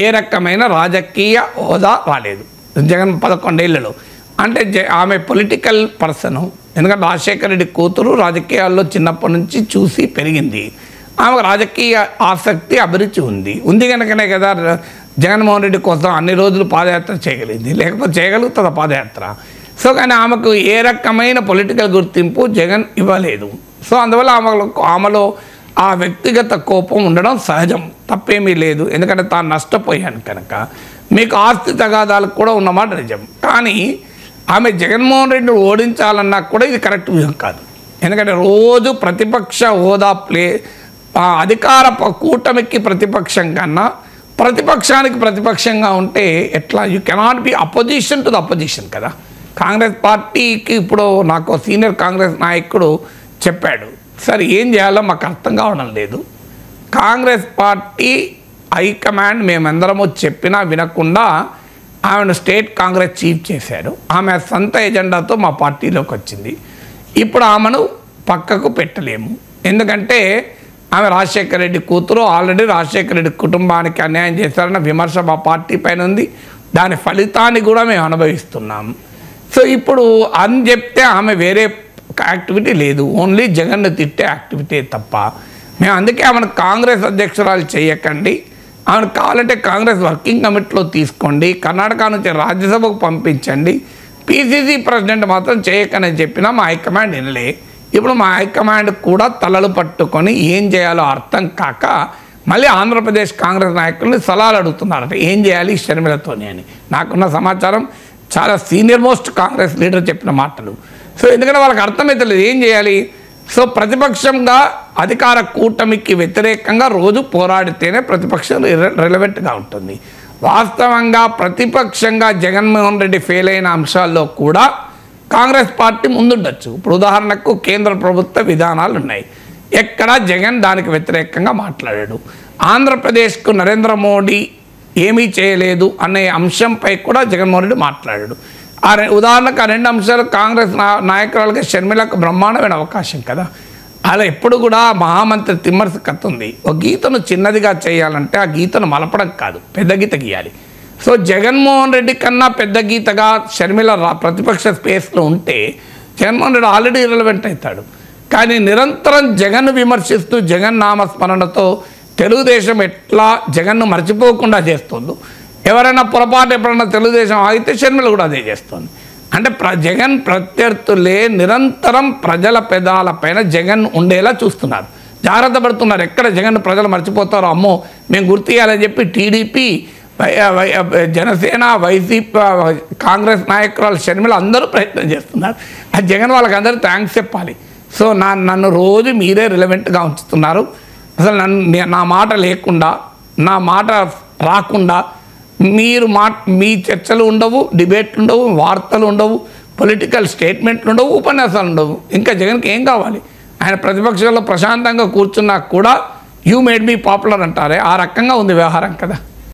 ఏ రకమైన రాజకీయ హోదా రాలేదు జగన్ 11 ఏళ్లలో. అంటే ఆమె పొలిటికల్ పర్సను, ఎందుకంటే రాజశేఖర రెడ్డి కూతురు రాజకీయాల్లో చిన్నప్పటి నుంచి చూసి పెరిగింది. ఆమెకు రాజకీయ ఆసక్తి, అభిరుచి ఉంది కనుకనే కదా జగన్మోహన్ రెడ్డి కోసం అన్ని రోజులు పాదయాత్ర చేయగలిగింది, లేకపోతే చేయగలుగుతుందా పాదయాత్ర? సో కానీ ఆమెకు ఏ రకమైన పొలిటికల్ గుర్తింపు జగన్ ఇవ్వలేదు. సో అందువల్ల ఆమెలో ఆ వ్యక్తిగత కోపం ఉండడం సహజం, తప్పేమీ లేదు. ఎందుకంటే తాను నష్టపోయాను కనుక. మీకు ఆస్తి తగాదాలకు కూడా ఉన్నమాట నిజం. కానీ ఆమె జగన్మోహన్ రెడ్డిని ఓడించాలన్నా కూడా ఇది కరెక్ట్ వ్యూహం కాదు. ఎందుకంటే రోజు ప్రతిపక్ష హోదా అధికార కూటమికి ప్రతిపక్షం కన్నా ప్రతిపక్షానికి ప్రతిపక్షంగా ఉంటే ఎట్లా? You cannot be opposition to the opposition కదా. కాంగ్రెస్ పార్టీకి ఇప్పుడు నాకు సీనియర్ కాంగ్రెస్ నాయకుడు చెప్పాడు, సార్ ఏం చేయాలో మాకు అర్థం కావడం లేదు. కాంగ్రెస్ పార్టీ హైకమాండ్ మేమందరము చెప్పినా వినకుండా ఆమెను స్టేట్ కాంగ్రెస్ చీఫ్ చేశారు. ఆమె సొంత ఎజెండాతో మా పార్టీలోకి వచ్చింది. ఇప్పుడు ఆమెను పక్కకు పెట్టలేము, ఎందుకంటే ఆమె రాజశేఖర రెడ్డి కూతురు. ఆల్రెడీ రాజశేఖర రెడ్డి కుటుంబానికి అన్యాయం చేశారన్న విమర్శ మా పార్టీ పైన ఉంది. దాని ఫలితాన్ని కూడా మేము అనుభవిస్తున్నాం. సో ఇప్పుడు అని చెప్తే ఆమె వేరే యాక్టివిటీ లేదు, ఓన్లీ జగన్ను తిట్టే యాక్టివిటీ తప్ప. మేము అందుకే ఆమెను కాంగ్రెస్ అధ్యక్షురాలు చేయకండి, ఆమెను కావాలంటే కాంగ్రెస్ వర్కింగ్ కమిటీలో తీసుకోండి, కర్ణాటక నుంచి రాజ్యసభకు పంపించండి, పిసిసి ప్రెసిడెంట్ మాత్రం చేయకని చెప్పినా మా హైకమాండ్ వినలే. ఇప్పుడు మా హైకమాండ్ కూడా తలలు పట్టుకొని ఏం చేయాలో అర్థం కాక మళ్ళీ ఆంధ్రప్రదేశ్ కాంగ్రెస్ నాయకుల్ని సలహాలు అడుగుతున్నారట, ఏం చేయాలి షర్మిలతోని అని. నాకున్న సమాచారం చాలా సీనియర్ మోస్ట్ కాంగ్రెస్ లీడర్ చెప్పిన మాటలు. సో ఎందుకంటే వాళ్ళకి అర్థమవుతలేదు ఏం చేయాలి. సో ప్రతిపక్షంగా అధికార కూటమికి వ్యతిరేకంగా రోజు పోరాడితేనే ప్రతిపక్షం రిలవెంట్గా ఉంటుంది. వాస్తవంగా ప్రతిపక్షంగా జగన్మోహన్ రెడ్డి ఫెయిల్ అయిన అంశాల్లో కూడా కాంగ్రెస్ పార్టీ ముందుండొచ్చు. ఇప్పుడు ఉదాహరణకు కేంద్ర ప్రభుత్వ విధానాలు ఉన్నాయి, ఎక్కడ జగన్ దానికి వ్యతిరేకంగా మాట్లాడాడు. ఆంధ్రప్రదేశ్కు నరేంద్ర మోడీ ఏమీ చేయలేదు అనే అంశంపై కూడా జగన్మోహన్ రెడ్డి మాట్లాడాడు. ఉదాహరణకు ఆ రెండు అంశాలు కాంగ్రెస్ నాయకురాలుగా షర్మిలకు బ్రహ్మాండమైన అవకాశం కదా. అలా ఎప్పుడు కూడా మహామంత్రి తిమ్మర్స్ కథ ఉంది, ఒక గీతను చిన్నదిగా చేయాలంటే ఆ గీతను మలపడం కాదు, పెద్ద గీత గీయాలి. సో జగన్మోహన్ రెడ్డి కన్నా పెద్ద గీతగా షర్మిల ప్రతిపక్ష స్పేస్లో ఉంటే జగన్మోహన్ రెడ్డి ఆల్రెడీ ఇర్రెలవెంట్ అవుతాడు. కానీ నిరంతరం జగన్ను విమర్శిస్తూ జగన్ నామస్మరణతో తెలుగుదేశం ఎట్లా జగన్ను మర్చిపోకుండా చేస్తుందో, ఎవరైనా పొరపాటు ఎప్పుడైనా తెలుగుదేశం ఆగితే షర్మిల కూడా అదే చేస్తుంది. అంటే జగన్ ప్రత్యర్థులే నిరంతరం ప్రజల పెదాలపైన జగన్ ఉండేలా చూస్తున్నారు, జాగ్రత్త పడుతున్నారు. ఎక్కడ జగన్ ప్రజలు మర్చిపోతారో అమ్మో మేము గుర్తియాలని చెప్పి టీడీపీ, జనసేన, వైసీపీ, కాంగ్రెస్ నాయకురాలు షర్మిల అందరూ ప్రయత్నం చేస్తున్నారు. అది జగన్ వాళ్ళకి అందరూ థ్యాంక్స్ చెప్పాలి. సో నన్ను రోజు మీరే రిలవెంట్గా ఉంచుతున్నారు. అసలు నా మాట లేకుండా, నా మాట రాకుండా మీరు మీ చర్చలు ఉండవు, డిబేట్లు ఉండవు, వార్తలు ఉండవు, పొలిటికల్ స్టేట్మెంట్లు ఉండవు, ఉపన్యాసాలు ఉండవు. ఇంకా జగన్కి ఏం కావాలి? ఆయన ప్రతిపక్షంలో ప్రశాంతంగా కూర్చున్నా కూడా యూ మేడ్ మీ పాపులర్ అంటారే, ఆ రకంగా ఉంది వ్యవహారం కదా.